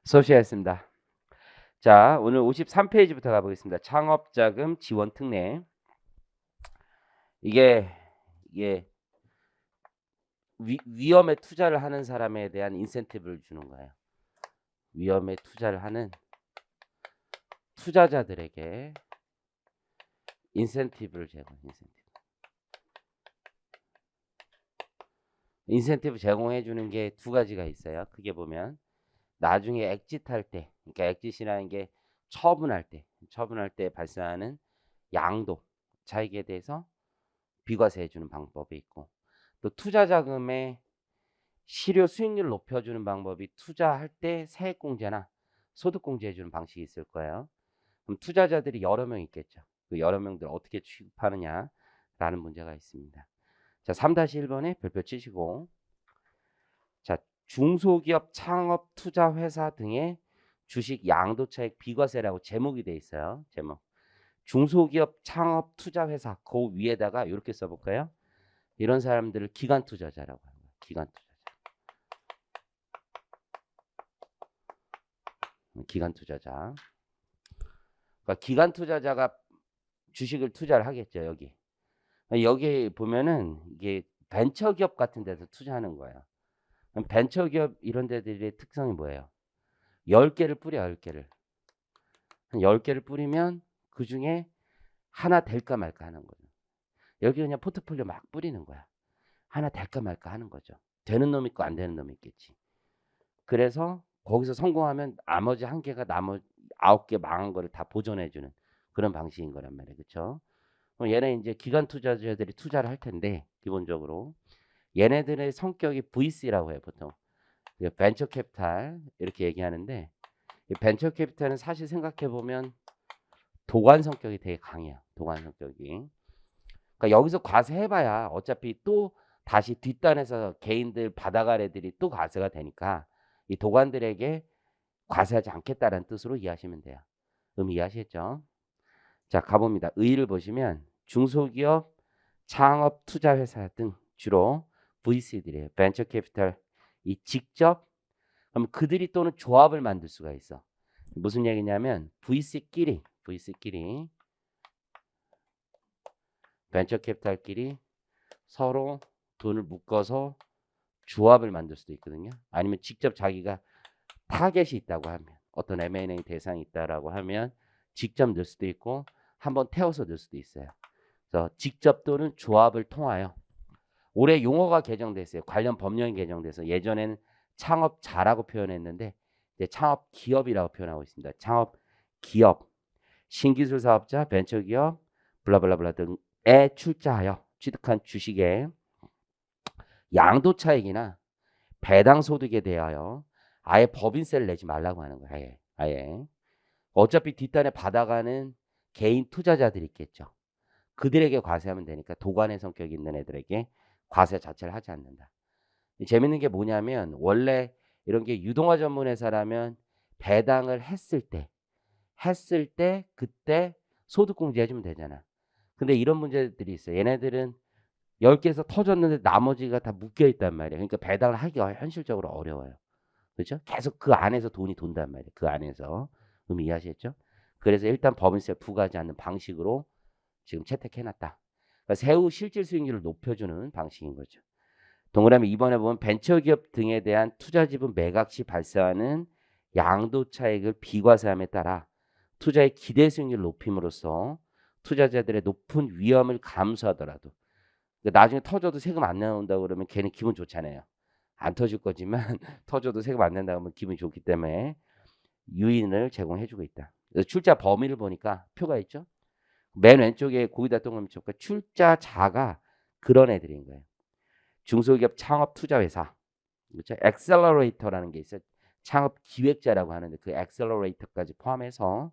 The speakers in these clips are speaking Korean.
수고하셨습니다. 자, 오늘 53페이지부터 가보겠습니다. 창업자금 지원 특례. 이게 위험에 투자를 하는 사람에 대한 인센티브를 주는 거예요. 위험에 투자를 하는 투자자들에게 인센티브를 인센티브 제공해 주는 게 두 가지가 있어요. 크게 보면 나중에 엑짓할 때, 그러니까 엑짓이라는 게 처분할 때 발생하는 양도 차익에 대해서 비과세해 주는 방법이 있고, 또 투자 자금의 실효 수익률을 높여주는 방법이 투자할 때 세액공제나 소득공제해 주는 방식이 있을 거예요. 그럼 투자자들이 여러 명 있겠죠. 그 여러 명들 어떻게 취급하느냐라는 문제가 있습니다. 자, 3-1번에 별표 치시고, 자, 중소기업 창업 투자 회사 등의 주식 양도차익 비과세라고 제목이 돼 있어요. 제목. 중소기업 창업 투자 회사 그 위에다가 이렇게 써볼까요? 이런 사람들을 기관 투자자라고 하는 거예요. 기관 투자자. 기관 투자자. 그러니까 기관 투자자가 주식을 투자를 하겠죠, 여기. 여기 보면은 이게 벤처기업 같은 데서 투자하는 거예요. 벤처기업 이런 데들의 특성이 뭐예요? 10개를 뿌려, 10개를. 한 10개를 뿌리면 그 중에 하나 될까 말까 하는 거죠. 여기 그냥 포트폴리오 막 뿌리는 거야. 하나 될까 말까 하는 거죠. 되는 놈 있고 안 되는 놈 있겠지. 그래서 거기서 성공하면 나머지 한 개가 나머지 9개 망한 거를 다 보존해주는 그런 방식인 거란 말이에요. 그렇죠? 얘네 이제 기관 투자자들이 투자를 할 텐데 기본적으로 얘네들의 성격이 VC라고 해요. 보통 벤처 캐피탈 이렇게 얘기하는데, 이 벤처 캐피탈은 사실 생각해 보면 도관 성격이 되게 강해요. 도관 성격이. 그러니까 여기서 과세해봐야 어차피 또 다시 뒷단에서 개인들 받아갈 애들이 또 과세가 되니까 이 도관들에게 과세하지 않겠다라는 뜻으로 이해하시면 돼요. 이해하시겠죠? 자, 가봅니다. 의의를 보시면 중소기업, 창업 투자회사 등 주로 VC들이에요. 벤처 캐피탈. 이 직접 그럼 그들이 또는 조합을 만들 수가 있어. 무슨 얘기냐면 VC끼리 벤처 캐피탈끼리 서로 돈을 묶어서 조합을 만들 수도 있거든요. 아니면 직접 자기가 타겟이 있다고 하면, 어떤 M&A 대상이 있다라고 하면 직접 넣을 수도 있고 한번 태워서 넣을 수도 있어요. 그래서 직접 또는 조합을 통하여 올해 용어가 개정됐어요. 관련 법령이 개정돼서 예전에는 창업자라고 표현했는데 이제 창업기업이라고 표현하고 있습니다. 창업기업, 신기술 사업자, 벤처기업, 블라블라블라 등에 출자하여 취득한 주식의 양도차익이나 배당 소득에 대하여 아예 법인세를 내지 말라고 하는 거예요. 아예. 어차피 뒷단에 받아가는 개인 투자자들이 있겠죠. 그들에게 과세하면 되니까 도관의 성격이 있는 애들에게 과세 자체를 하지 않는다. 재밌는 게 뭐냐면 원래 이런 게 유동화 전문 회사라면 배당을 했을 때 그때 소득공제 해주면 되잖아. 근데 이런 문제들이 있어요. 얘네들은 10개에서 터졌는데 나머지가 다 묶여 있단 말이에요. 그러니까 배당을 하기가 현실적으로 어려워요. 그렇죠? 계속 그 안에서 돈이 돈단 말이에요. 그 안에서. 이해하시겠죠? 그래서 일단 법인세 부과하지 않는 방식으로 지금 채택해놨다. 그러니까 세후 실질 수익률을 높여주는 방식인 거죠. 동그라미 2번에 보면 벤처기업 등에 대한 투자 지분 매각 시 발생하는 양도 차익을 비과세함에 따라 투자의 기대 수익률을 높임으로써 투자자들의 높은 위험을 감수하더라도, 그러니까 나중에 터져도 세금 안 나온다고 그러면 걔는 기분 좋잖아요. 안 터질 거지만 터져도 세금 안 낸다고 하면 기분이 좋기 때문에 유인을 제공해주고 있다. 그래서 출자 범위를 보니까 표가 있죠. 맨 왼쪽에 거기다 동그라미 쳐볼까? 출자자가 그런 애들인 거예요. 중소기업 창업 투자 회사, 그렇죠? 엑셀러레이터라는 게 있어요. 창업 기획자라고 하는데 그 엑셀러레이터까지 포함해서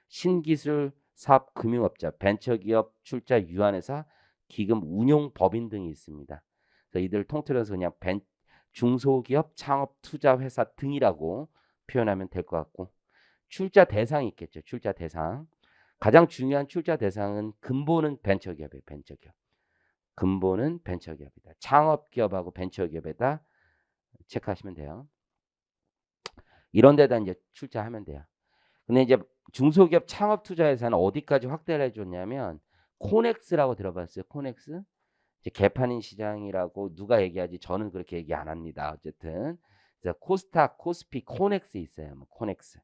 신기술 사업 금융업자, 벤처기업 출자 유한회사, 기금 운용 법인 등이 있습니다. 그래서 이들 통틀어서 그냥 중소기업 창업 투자 회사 등이라고 표현하면 될 것 같고, 출자 대상이 있겠죠. 출자 대상. 가장 중요한 출자 대상은 근본은 벤처기업이에요. 벤처기업. 근본은 벤처기업이다. 창업기업하고 벤처기업에다 체크하시면 돼요. 이런 데다 이제 출자하면 돼요. 근데 이제 중소기업 창업 투자 예산은 어디까지 확대를 해 줬냐면 코넥스라고 들어봤어요? 코넥스? 이제 개판인 시장이라고 누가 얘기하지 저는 그렇게 얘기 안 합니다. 어쨌든 그래서 코스닥, 코스피, 코넥스 있어요. 뭐 코넥스.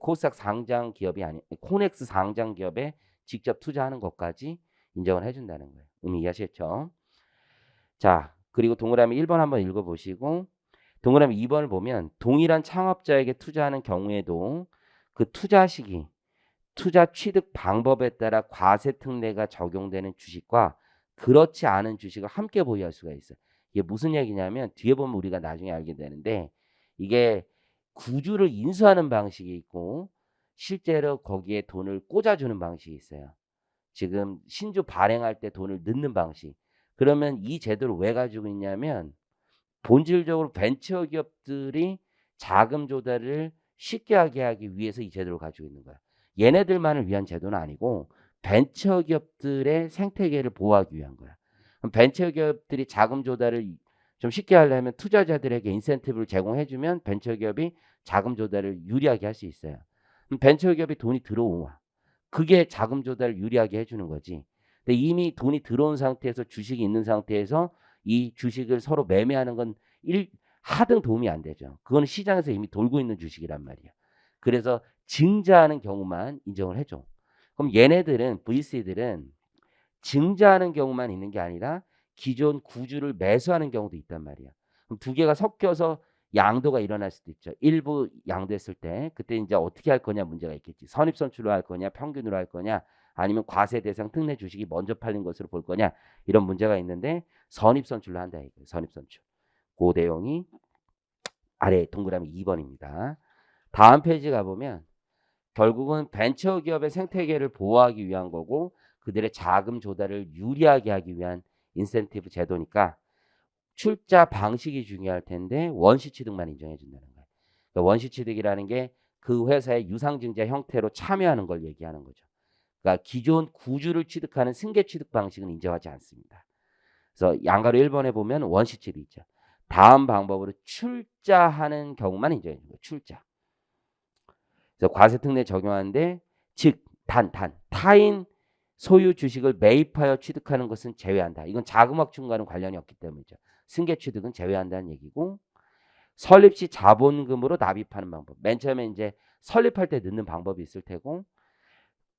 코스닥 상장 기업이 아니 코넥스 상장 기업에 직접 투자하는 것까지 인정을 해 준다는 거예요. 의미 이해하셨죠? 자, 그리고 동그라미 1번 한번 읽어 보시고 동그라미 2번을 보면 동일한 창업자에게 투자하는 경우에도 그 투자 시기, 투자 취득 방법에 따라 과세 특례가 적용되는 주식과 그렇지 않은 주식을 함께 보유할 수가 있어요. 이게 무슨 얘기냐면 뒤에 보면 우리가 나중에 알게 되는데 이게 구주를 인수하는 방식이 있고 실제로 거기에 돈을 꽂아주는 방식이 있어요. 지금 신주 발행할 때 돈을 넣는 방식. 그러면 이 제도를 왜 가지고 있냐면 본질적으로 벤처 기업들이 자금 조달을 쉽게 하게 하기 위해서 이 제도를 가지고 있는 거야. 얘네들만을 위한 제도는 아니고 벤처 기업들의 생태계를 보호하기 위한 거야. 그럼 벤처 기업들이 자금 조달을 좀 쉽게 하려면 투자자들에게 인센티브를 제공해 주면 벤처 기업이 자금 조달을 유리하게 할 수 있어요. 그럼 벤처 기업이 돈이 들어와. 그게 자금 조달을 유리하게 해 주는 거지. 근데 이미 돈이 들어온 상태에서 주식이 있는 상태에서 이 주식을 서로 매매하는 건 하등 도움이 안 되죠. 그거는 시장에서 이미 돌고 있는 주식이란 말이야. 그래서 증자하는 경우만 인정을 해줘. 그럼 얘네들은 VC들은 증자하는 경우만 있는 게 아니라 기존 구주를 매수하는 경우도 있단 말이야. 그럼 두 개가 섞여서 양도가 일어날 수도 있죠. 일부 양도했을 때 그때 이제 어떻게 할 거냐 문제가 있겠지. 선입선출로 할 거냐, 평균으로 할 거냐, 아니면 과세 대상 특례 주식이 먼저 팔린 것으로 볼 거냐 이런 문제가 있는데 선입선출로 한다 이거예요. 선입선출. 그 내용이 아래 동그라미 2번입니다. 다음 페이지 가보면 결국은 벤처 기업의 생태계를 보호하기 위한 거고 그들의 자금 조달을 유리하게 하기 위한 인센티브 제도니까 출자 방식이 중요할 텐데 원시 취득만 인정해 준다는 거예요. 그러니까 원시 취득이라는 게 그 회사의 유상증자 형태로 참여하는 걸 얘기하는 거죠. 그러니까 기존 구주를 취득하는 승계 취득 방식은 인정하지 않습니다. 그래서 양가로 1번에 보면 원시 취득 있죠. 다음 방법으로 출자하는 경우만 인정해 주는 거예요. 출자. 그래서 과세특례 적용하는데 즉 타인 소유 주식을 매입하여 취득하는 것은 제외한다. 이건 자금확충과는 관련이 없기 때문이죠. 승계 취득은 제외한다는 얘기고 설립 시 자본금으로 납입하는 방법. 맨 처음에 이제 설립할 때 넣는 방법이 있을 테고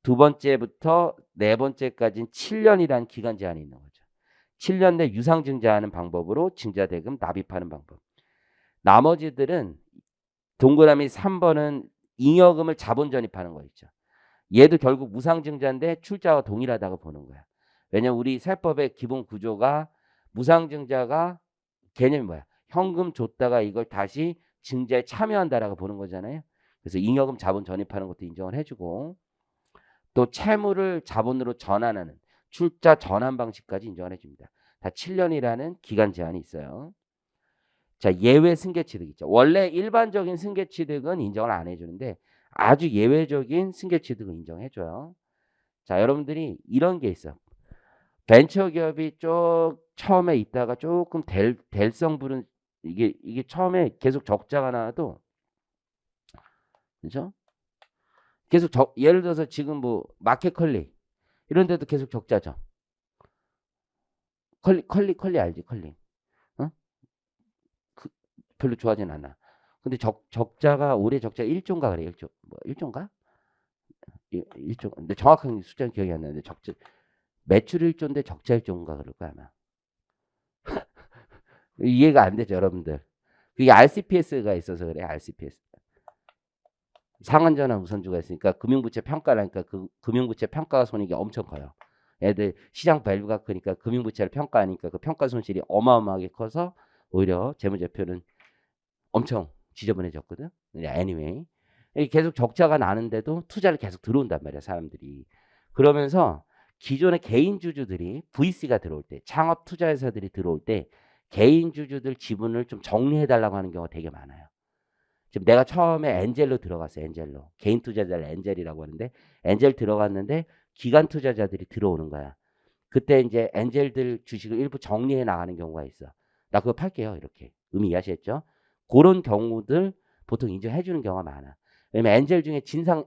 두 번째부터 네 번째까지는 7년이라는 기간 제한이 있는 거죠. 7년 내 유상 증자하는 방법으로 증자대금 납입하는 방법. 나머지들은 동그라미 3번은 잉여금을 자본 전입하는 거 있죠. 얘도 결국 무상증자인데 출자와 동일하다고 보는 거야. 왜냐면 우리 세법의 기본 구조가 무상증자가 개념이 뭐야? 현금 줬다가 이걸 다시 증자에 참여한다라고 보는 거잖아요. 그래서 잉여금 자본 전입하는 것도 인정을 해주고 또 채무를 자본으로 전환하는 출자 전환 방식까지 인정을 해줍니다. 다 7년이라는 기간 제한이 있어요. 자, 예외 승계취득 있죠. 원래 일반적인 승계취득은 인정을 안 해주는데 아주 예외적인 승계취득을 인정해줘요. 자, 여러분들이 이런 게 있어. 벤처기업이 처음에 있다가 조금 될성 부른 이게 처음에 계속 적자가 나와도 그죠? 계속 예를 들어서 지금 뭐 마켓컬리 이런 데도 계속 적자죠. 컬리 알지? 컬리. 어? 별로 좋아하진 않아. 근데 적자가 올해 적자 1조인가 그래. 1조. 뭐 1조인가? 1조. 근데 정확한 숫자는 기억이 안 나는데 매출 1조인데 적자 1조인가 그럴 거야 아마. 이해가 안 되죠, 여러분들. 그게 RCPS가 있어서 그래. RCPS. 상한전환 우선주가 있으니까 금융부채 평가라니까 그 금융부채 평가 손익이 엄청 커요. 애들 시장 밸류가 크니까 금융부채를 평가하니까 그 평가 손실이 어마어마하게 커서 오히려 재무제표는 엄청 지저분해졌거든. anyway. 계속 적자가 나는데도 투자를 계속 들어온단 말이야, 사람들이. 그러면서 기존의 개인 주주들이 VC가 들어올 때, 창업 투자회사들이 들어올 때 개인 주주들 지분을 좀 정리해 달라고 하는 경우가 되게 많아요. 지금 내가 처음에 엔젤로 들어갔어요. 엔젤로. 개인 투자자를 엔젤이라고 하는데 엔젤 들어갔는데 기관 투자자들이 들어오는 거야. 그때 이제 엔젤들 주식을 일부 정리해 나가는 경우가 있어. 나 그거 팔게요. 이렇게. 의미 이해하시겠죠? 그런 경우들 보통 인정해 주는 경우가 많아. 왜냐면 엔젤 중에 진상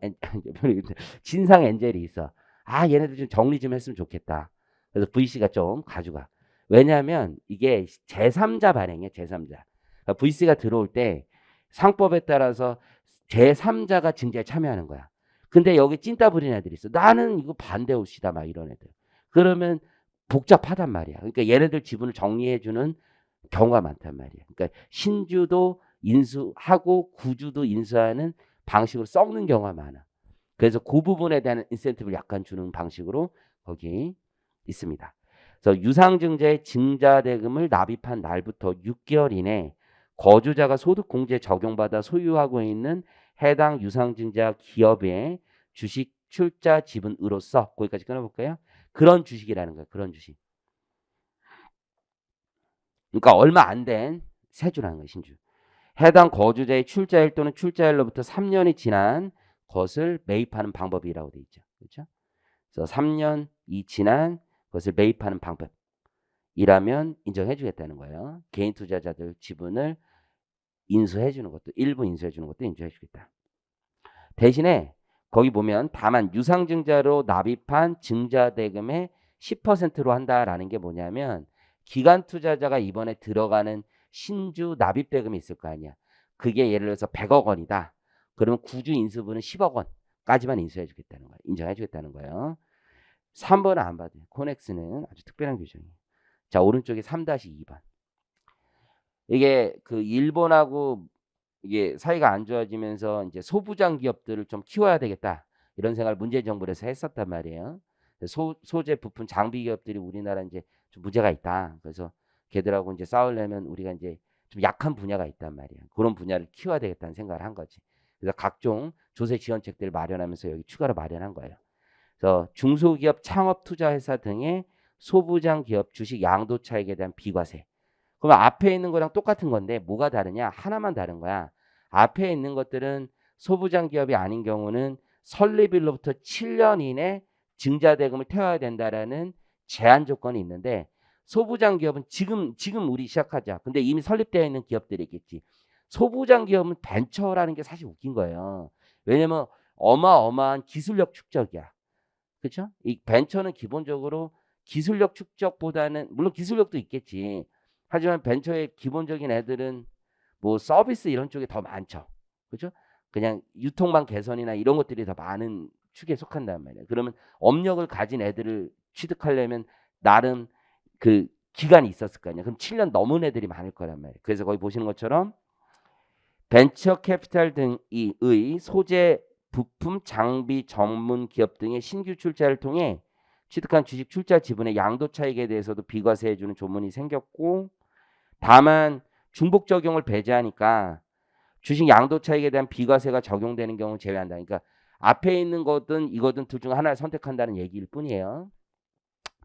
엔젤이 있어. 아, 얘네들 좀 정리 좀 했으면 좋겠다. 그래서 VC가 좀 가져가. 왜냐하면 이게 제3자 발행이야, 제3자. 그러니까 VC가 들어올 때 상법에 따라서 제3자가 증자에 참여하는 거야. 근데 여기 찐따 부린 애들이 있어. 나는 이거 반대 옷이다, 막 이런 애들. 그러면 복잡하단 말이야. 그러니까 얘네들 지분을 정리해주는 경우가 많단 말이야. 그러니까 신주도 인수하고 구주도 인수하는 방식으로 썩는 경우가 많아. 그래서 그 부분에 대한 인센티브를 약간 주는 방식으로 거기 있습니다. 그래서 유상증자의 증자대금을 납입한 날부터 6개월 이내 거주자가 소득공제 적용받아 소유하고 있는 해당 유상증자 기업의 주식 출자 지분으로서 거기까지 끊어볼까요? 그런 주식이라는 거예요. 그런 주식. 그러니까 얼마 안 된 세주라는 거예요. 신주. 해당 거주자의 출자일 또는 출자일로부터 3년이 지난 것을 매입하는 방법이라고 되어 있죠. 그렇죠? 그래서 3년이 지난 것을 매입하는 방법이라면 인정해 주겠다는 거예요. 개인 투자자들 지분을 인수해 주는 것도 일부 인수해 주는 것도 인정해 주겠다. 대신에 거기 보면 다만 유상증자로 납입한 증자대금의 10%로 한다라는 게 뭐냐면 기관 투자자가 이번에 들어가는 신주 납입대금이 있을 거 아니야. 그게 예를 들어서 100억 원이다. 그러면 구주 인수분은 10억 원까지만 인수해 주겠다는 거예요. 인정해 주겠다는 거예요. 3번은 안 받아요. 코넥스는 아주 특별한 규정이에요. 자, 오른쪽에 3-2번. 이게 그 일본하고 이게 사이가 안 좋아지면서 이제 소부장 기업들을 좀 키워야 되겠다. 이런 생각을 문재인 정부에서 했었단 말이에요. 소재 부품 장비 기업들이 우리나라 이제 좀 문제가 있다. 그래서 걔들하고 이제 싸우려면 우리가 이제 좀 약한 분야가 있단 말이에요. 그런 분야를 키워야 되겠다는 생각을 한 거지. 그래서 각종 조세 지원책들을 마련하면서 여기 추가로 마련한 거예요. 그래서 중소기업 창업투자회사 등의 소부장 기업 주식 양도 차익에 대한 비과세. 그럼 앞에 있는 거랑 똑같은 건데 뭐가 다르냐? 하나만 다른 거야. 앞에 있는 것들은 소부장 기업이 아닌 경우는 설립일로부터 7년 이내 증자대금을 태워야 된다라는 제한 조건이 있는데 소부장 기업은 지금 우리 시작하자. 근데 이미 설립되어 있는 기업들이 있겠지. 소부장 기업은 벤처라는 게 사실 웃긴 거예요. 왜냐면 어마어마한 기술력 축적이야. 그렇죠? 이 벤처는 기본적으로 기술력 축적보다는 물론 기술력도 있겠지. 하지만 벤처의 기본적인 애들은 뭐 서비스 이런 쪽에 더 많죠. 그렇죠? 그냥 유통망 개선이나 이런 것들이 더 많은 축에 속한단 말이에요. 그러면 업력을 가진 애들을 취득하려면 나름 그 기간이 있었을 거 아니야. 그럼 7년 넘은 애들이 많을 거란 말이에요. 그래서 거기 보시는 것처럼 벤처 캐피탈 등의 소재 부품 장비 전문 기업 등의 신규 출자를 통해 취득한 주식 출자 지분의 양도 차익에 대해서도 비과세해 주는 조문이 생겼고 다만 중복 적용을 배제하니까 주식 양도 차익에 대한 비과세가 적용되는 경우 제외한다. 그러니까 앞에 있는 거든 이거든 둘 중 하나를 선택한다는 얘기일 뿐이에요.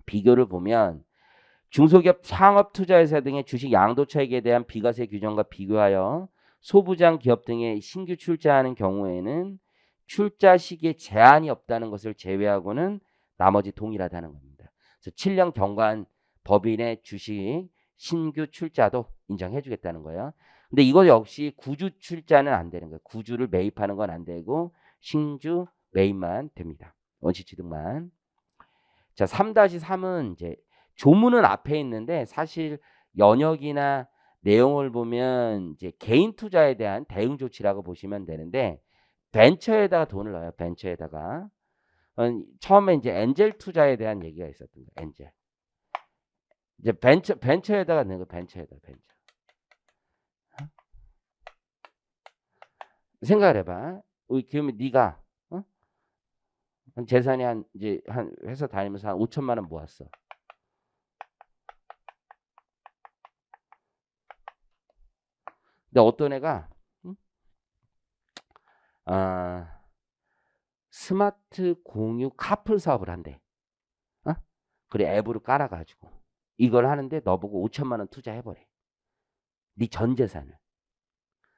비교를 보면 중소기업 창업투자회사 등의 주식 양도 차익에 대한 비과세 규정과 비교하여 소부장 기업 등의 신규 출자하는 경우에는 출자 시기에 제한이 없다는 것을 제외하고는 나머지 동일하다는 겁니다. 그래서 7년 경관 법인의 주식 신규 출자도 인정해 주겠다는 거예요. 근데 이거 역시 구주 출자는 안 되는 거예요. 구주를 매입하는 건 안 되고 신주 매입만 됩니다. 원시 취득만. 자, 3-3은 이제 조문은 앞에 있는데 사실 연역이나 내용을 보면 이제 개인 투자에 대한 대응 조치라고 보시면 되는데 벤처에다가 돈을 넣어요. 벤처에다가. 처음에 이제 엔젤 투자에 대한 얘기가 있었던 거예요. 엔젤. 이제 벤처에다가 넣는 거 벤처. 생각을 해봐. 그러면 네가 재산이 한 회사 다니면서 한 5천만 원 모았어. 근데 어떤 애가 스마트 공유 카풀 사업을 한대. 그래 앱으로 깔아가지고 이걸 하는데 너보고 5천만 원 투자해버려. 네 전 재산을.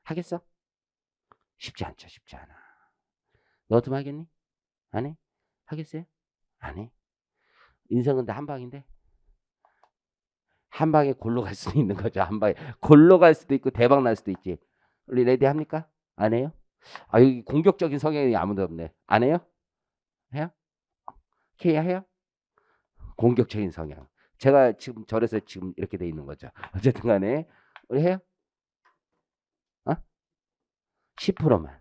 하겠어? 쉽지 않죠. 쉽지 않아. 너 같으면 하겠니? 안 해? 하겠어요? 안 해. 인생은 다 한 방인데 한 방에 골로 갈 수도 있는 거죠. 한 방에 골로 갈 수도 있고 대박 날 수도 있지. 우리 레디 합니까? 안 해요? 아, 여기 공격적인 성향이 아무도 없네. 안 해요? 해요? K야 해요? 공격적인 성향. 제가 지금 저래서 지금 이렇게 돼 있는 거죠. 어쨌든 간에 우리 해요? 어? 10%만.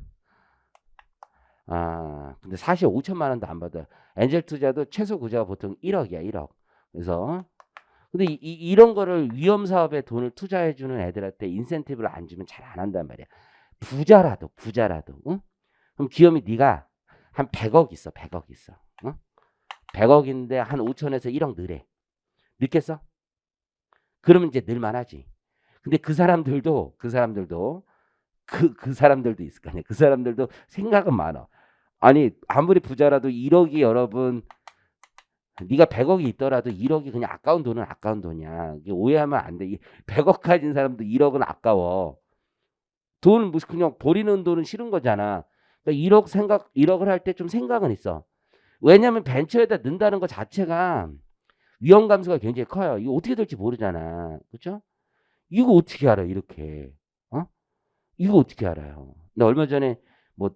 아, 근데 사실 5천만 원도 안 받아요. 엔젤 투자도 최소 구자가 보통 1억이야, 1억. 그래서 근데 이런 거를 위험 사업에 돈을 투자해 주는 애들한테 인센티브를 안 주면 잘 안 한단 말이야. 부자라도, 응? 그럼 기업이 네가 한 100억 있어, 100억 있어. 응? 100억인데 한 5천에서 1억 넣으래. 넣겠어? 그러면 이제 늘만하지. 근데 그 사람들도 있을 거 아니야. 그 사람들도 생각은 많아. 아니 아무리 부자라도 1억이 여러분 네가 100억이 있더라도 1억이 그냥 아까운 돈은 아까운 돈이야. 이게 오해하면 안 돼. 100억 가진 사람도 1억은 아까워. 돈은 무슨 그냥 버리는 돈은 싫은 거잖아. 그러니까 1억을 할 때 좀 생각은 있어. 왜냐면 벤처에다 넣는다는 것 자체가 위험 감수가 굉장히 커요. 이거 어떻게 될지 모르잖아. 그렇죠? 이거 어떻게 알아 이렇게. 어? 이거 어떻게 알아요? 나 얼마 전에 뭐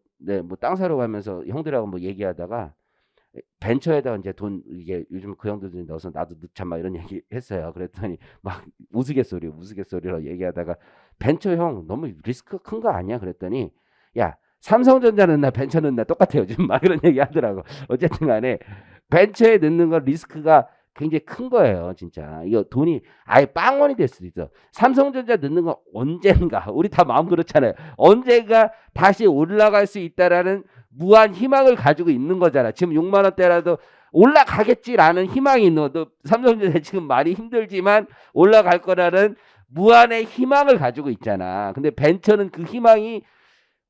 땅 사러 가면서 형들하고 뭐 얘기하다가 벤처에다가 이제 돈 이게 요즘 그 형들이 넣어서 나도 넣자 막 이런 얘기 했어요. 그랬더니 막 우스갯소리로 얘기하다가 벤처 형 너무 리스크 큰 거 아니야? 그랬더니 야 삼성전자 넣나 벤처 넣나 똑같아 요즘 막 이런 얘기 하더라고. 어쨌든 간에 벤처에 넣는 건 리스크가 굉장히 큰 거예요, 진짜. 이거 돈이 아예 빵원이 될 수도 있어. 삼성전자 넣는 건 언젠가 우리 다 마음 그렇잖아요. 언젠가 다시 올라갈 수 있다라는 무한 희망을 가지고 있는 거잖아. 지금 6만 원대라도 올라가겠지라는 희망이 있는 너 삼성전자 지금 많이 힘들지만 올라갈 거라는 무한의 희망을 가지고 있잖아. 근데 벤처는 그 희망이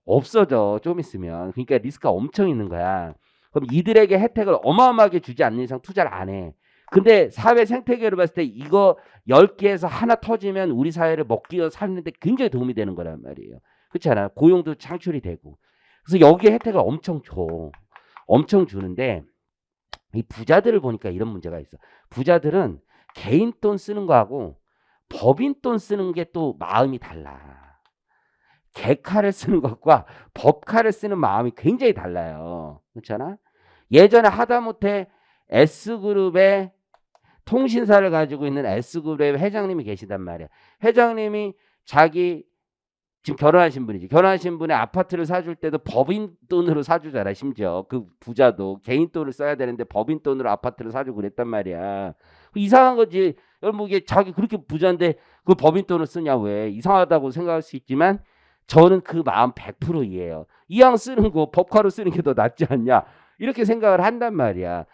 없어져. 좀 있으면. 그러니까 리스크가 엄청 있는 거야. 그럼 이들에게 혜택을 어마어마하게 주지 않는 이상 투자를 안 해. 근데 사회 생태계로 봤을 때 이거 10개에서 하나 터지면 우리 사회를 먹기 사는데 굉장히 도움이 되는 거란 말이에요. 그렇잖아. 고용도 창출이 되고. 그래서 여기에 혜택을 엄청 줘. 엄청 주는데 이 부자들을 보니까 이런 문제가 있어. 부자들은 개인 돈 쓰는 거하고 법인 돈 쓰는 게 또 마음이 달라. 개카를 쓰는 것과 법카를 쓰는 마음이 굉장히 달라요. 그렇잖아? 예전에 하다못해 S그룹의 통신사를 가지고 있는 S그룹의 회장님이 계시단 말이야. 회장님이 자기 지금 결혼하신 분이지. 결혼하신 분의 아파트를 사줄 때도 법인 돈으로 사주잖아. 심지어 그 부자도 개인 돈을 써야 되는데 법인 돈으로 아파트를 사주고 그랬단 말이야. 이상한 거지. 여러분 이게 자기 그렇게 부자인데 그 법인 돈을 쓰냐 왜 이상하다고 생각할 수 있지만 저는 그 마음 100% 이해해요. 이왕 쓰는 거 법카로 쓰는 게 더 낫지 않냐 이렇게 생각을 한단 말이야.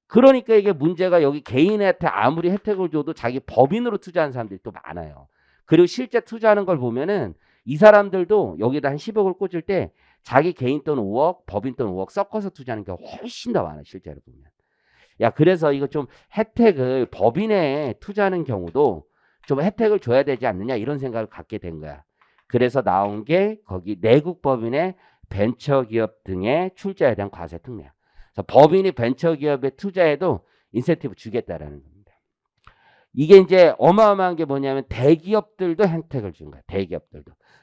그러니까 이게 문제가 여기 개인한테 아무리 혜택을 줘도 자기 법인으로 투자하는 사람들이 또 많아요. 그리고 실제 투자하는 걸 보면은 이 사람들도 여기다 한 10억을 꽂을 때 자기 개인 돈 5억, 법인 돈 5억 섞어서 투자하는 게 훨씬 더 많아 실제로 보면. 야 그래서 이거 좀 혜택을 법인에 투자하는 경우도 좀 혜택을 줘야 되지 않느냐 이런 생각을 갖게 된 거야. 그래서 나온 게 거기 내국 법인의 벤처기업 등의 출자에 대한 과세 특례야. 그래서 법인이 벤처기업에 투자해도 인센티브 주겠다라는 겁니다. 이게 이제 어마어마한 게 뭐냐면 대기업들도 혜택을 주는 거야.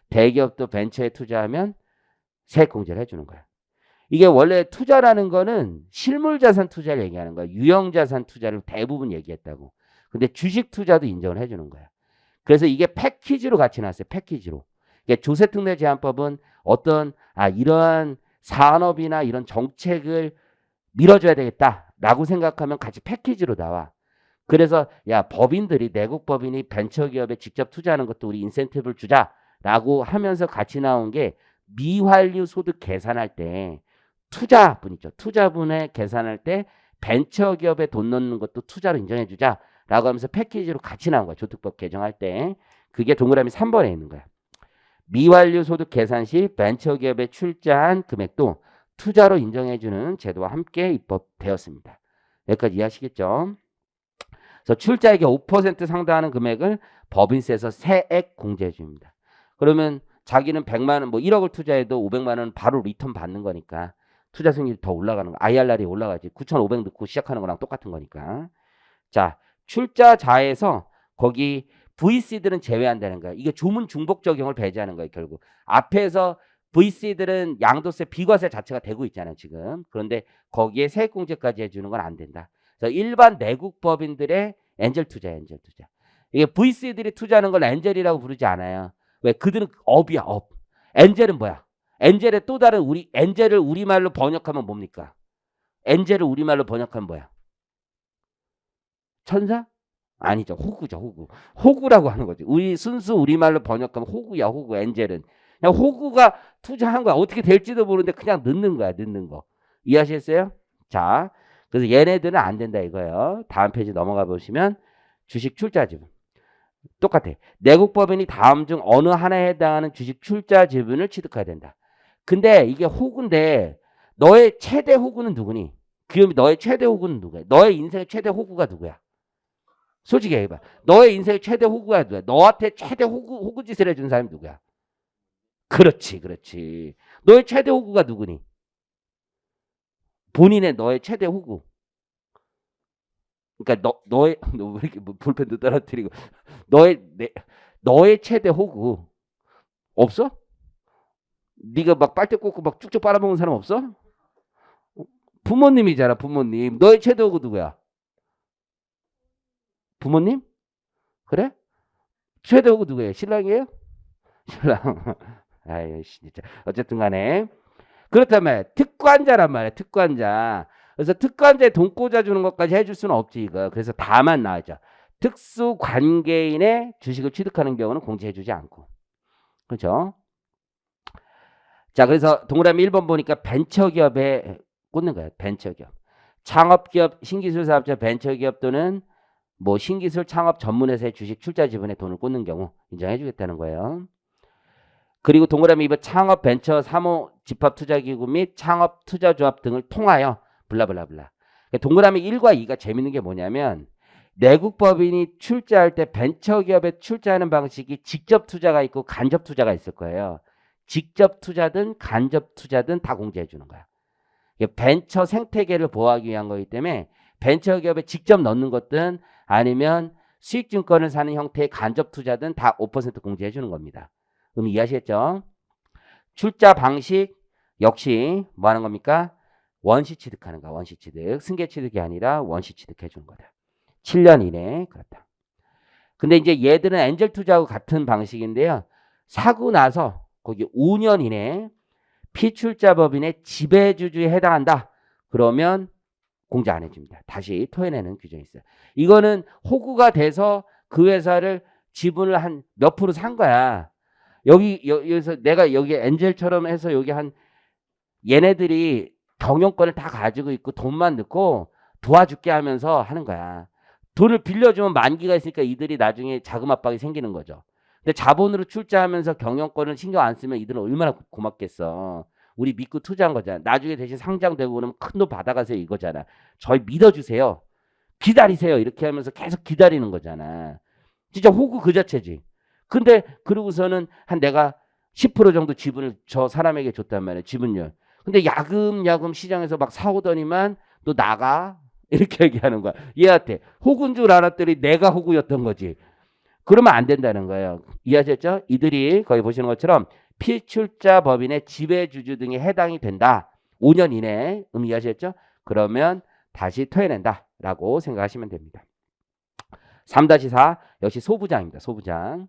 대기업도 벤처에 투자하면 세액 공제를 해주는 거야. 이게 원래 투자라는 거는 실물자산 투자를 얘기하는 거야. 유형자산 투자를 대부분 얘기했다고. 근데 주식 투자도 인정을 해주는 거야. 그래서 이게 패키지로 같이 나왔어요. 패키지로. 조세특례 제한법은 어떤 이러한 산업이나 이런 정책을 밀어줘야 되겠다라고 생각하면 같이 패키지로 나와. 그래서 야 법인들이 내국 법인이 벤처기업에 직접 투자하는 것도 우리 인센티브를 주자라고 하면서 같이 나온 게 미환류 소득 계산할 때 투자분 있죠. 투자분에 계산할 때 벤처기업에 돈 넣는 것도 투자로 인정해 주자라고 하면서 패키지로 같이 나온 거야. 조특법 개정할 때. 그게 동그라미 3번에 있는 거야. 미환류 소득 계산 시 벤처기업에 출자한 금액도 투자로 인정해 주는 제도와 함께 입법되었습니다. 여기까지 이해하시겠죠? 그래서 출자액의 5% 상당하는 금액을 법인세에서 세액 공제해 줍니다. 그러면 자기는 100만 원, 뭐 1억을 투자해도 500만 원 바로 리턴 받는 거니까 투자 수익률이 더 올라가는 거. IRR이 올라가지. 9,500 넣고 시작하는 거랑 똑같은 거니까. 자, 출자자에서 거기 VC들은 제외한다는 거야. 이게 조문 중복 적용을 배제하는 거예요, 결국. 앞에서 VC들은 양도세, 비과세 자체가 되고 있잖아요, 지금. 그런데 거기에 세액공제까지 해주는 건 안 된다. 그래서 일반 내국 법인들의 엔젤 투자, 엔젤 투자. 이게 VC들이 투자하는 걸 엔젤이라고 부르지 않아요. 왜? 그들은 업이야, 업. 엔젤은 뭐야? 엔젤의 또 다른 엔젤을 우리말로 번역하면 뭡니까? 엔젤을 우리말로 번역하면 뭐야? 천사? 아니죠. 호구죠, 호구. 호구라고 하는 거지. 순수 우리말로 번역하면 호구야, 호구. 엔젤은. 그냥 호구가 투자한 거야. 어떻게 될지도 모르는데 그냥 넣는 거야, 넣는 거. 이해하셨어요? 자, 그래서 얘네들은 안 된다 이거예요. 다음 페이지 넘어가 보시면 주식 출자 지분. 똑같아. 내국법인이 다음 중 어느 하나에 해당하는 주식 출자 지분을 취득해야 된다. 근데 이게 호구인데 너의 최대 호구는 누구니? 기업이 너의 최대 호구는 누구야? 너의 인생의 최대 호구가 누구야? 솔직히 얘기해봐. 너의 인생의 최대 호구가 누구야? 너한테 최대 호구 짓을 해준 사람이 누구야? 그렇지, 그렇지. 너의 최대 호구가 누구니? 본인의 너의 최대 호구. 그러니까 너 왜 이렇게 볼펜도 떨어뜨리고 너의 최대 호구 없어? 네가 막 빨대 꽂고 막 쭉쭉 빨아먹는 사람 없어? 부모님이잖아, 부모님. 너의 최대 호구 누구야? 부모님? 그래? 최대 호구 누구예요? 신랑이에요? 신랑. 아유, 진짜. 어쨌든 간에. 그렇다면 특권자란 말이야, 특권자. 그래서 특권자에 돈 꽂아주는 것까지 해줄 수는 없지, 이거. 그래서 다만 나오죠. 특수 관계인의 주식을 취득하는 경우는 공제해주지 않고. 그렇죠? 자, 그래서 동그라미 1번 보니까 벤처기업에 꽂는 거예요. 벤처기업. 창업기업, 신기술 사업자, 벤처기업 또는 뭐 신기술 창업 전문회사의 주식 출자 지분에 돈을 꽂는 경우 인정해주겠다는 거예요. 그리고 동그라미 2번 창업 벤처 사모 집합 투자기구 및 창업 투자조합 등을 통하여 블라블라블라. 동그라미 1과 2가 재밌는 게 뭐냐면 내국법인이 출자할 때 벤처기업에 출자하는 방식이 직접 투자가 있고 간접 투자가 있을 거예요. 직접 투자든 간접 투자든 다 공제해 주는 거야. 벤처 생태계를 보호하기 위한 거기 때문에 벤처기업에 직접 넣는 것든 아니면 수익증권을 사는 형태의 간접 투자든 다 5% 공제해 주는 겁니다. 그럼 이해하시겠죠? 출자 방식 역시 뭐 하는 겁니까? 원시 취득하는 거야. 원시 취득. 승계 취득이 아니라 원시 취득해 주는 거다. 7년 이내 그렇다. 근데 이제 얘들은 엔젤 투자하고 같은 방식인데요. 사고 나서 거기 5년 이내에 피출자 법인의 지배주주에 해당한다. 그러면 공제 안 해줍니다. 다시 토해내는 규정이 있어요. 이거는 호구가 돼서 그 회사를 지분을 한 몇 프로 산 거야. 여기서 내가 여기 엔젤처럼 해서 여기 한 얘네들이 경영권을 다 가지고 있고 돈만 넣고 도와줄게 하면서 하는 거야. 돈을 빌려주면 만기가 있으니까 이들이 나중에 자금 압박이 생기는 거죠. 근데 자본으로 출자하면서 경영권을 신경 안 쓰면 이들은 얼마나 고맙겠어. 우리 믿고 투자한 거잖아. 나중에 대신 상장되고 그러면 큰 돈 받아가세요 이거잖아. 저희 믿어주세요. 기다리세요. 이렇게 하면서 계속 기다리는 거잖아. 진짜 호구 그 자체지. 근데 그러고서는 한 내가 10% 정도 지분을 저 사람에게 줬단 말이야. 지분율. 근데 야금야금 시장에서 막 사오더니만 너 나가. 이렇게 얘기하는 거야. 얘한테 호구인 줄 알았더니 내가 호구였던 거지. 그러면 안 된다는 거예요. 이해하셨죠? 이들이 거기 보시는 것처럼 피출자 법인의 지배주주 등에 해당이 된다. 5년 이내에 이해하셨죠? 그러면 다시 토해낸다라고 생각하시면 됩니다. 3-4 역시 소부장입니다. 소부장.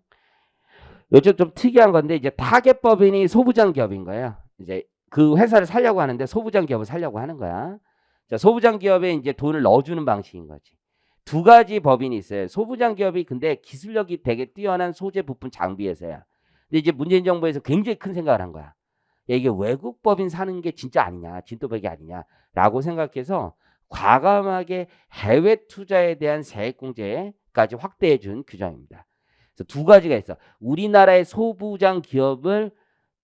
요즘 좀 특이한 건데 이제 타겟법인이 소부장 기업인 거예요. 이제 그 회사를 살려고 하는데 소부장 기업을 살려고 하는 거야. 자, 소부장 기업에 이제 돈을 넣어주는 방식인 거지. 두 가지 법인이 있어요. 소부장 기업이 근데 기술력이 되게 뛰어난 소재, 부품, 장비 회사야. 근데 이제 문재인 정부에서 굉장히 큰 생각을 한 거야. 야, 이게 외국 법인 사는 게 진짜 아니냐, 진또백이 아니냐라고 생각해서 과감하게 해외 투자에 대한 세액 공제까지 확대해 준 규정입니다. 그래서 두 가지가 있어. 우리나라의 소부장 기업을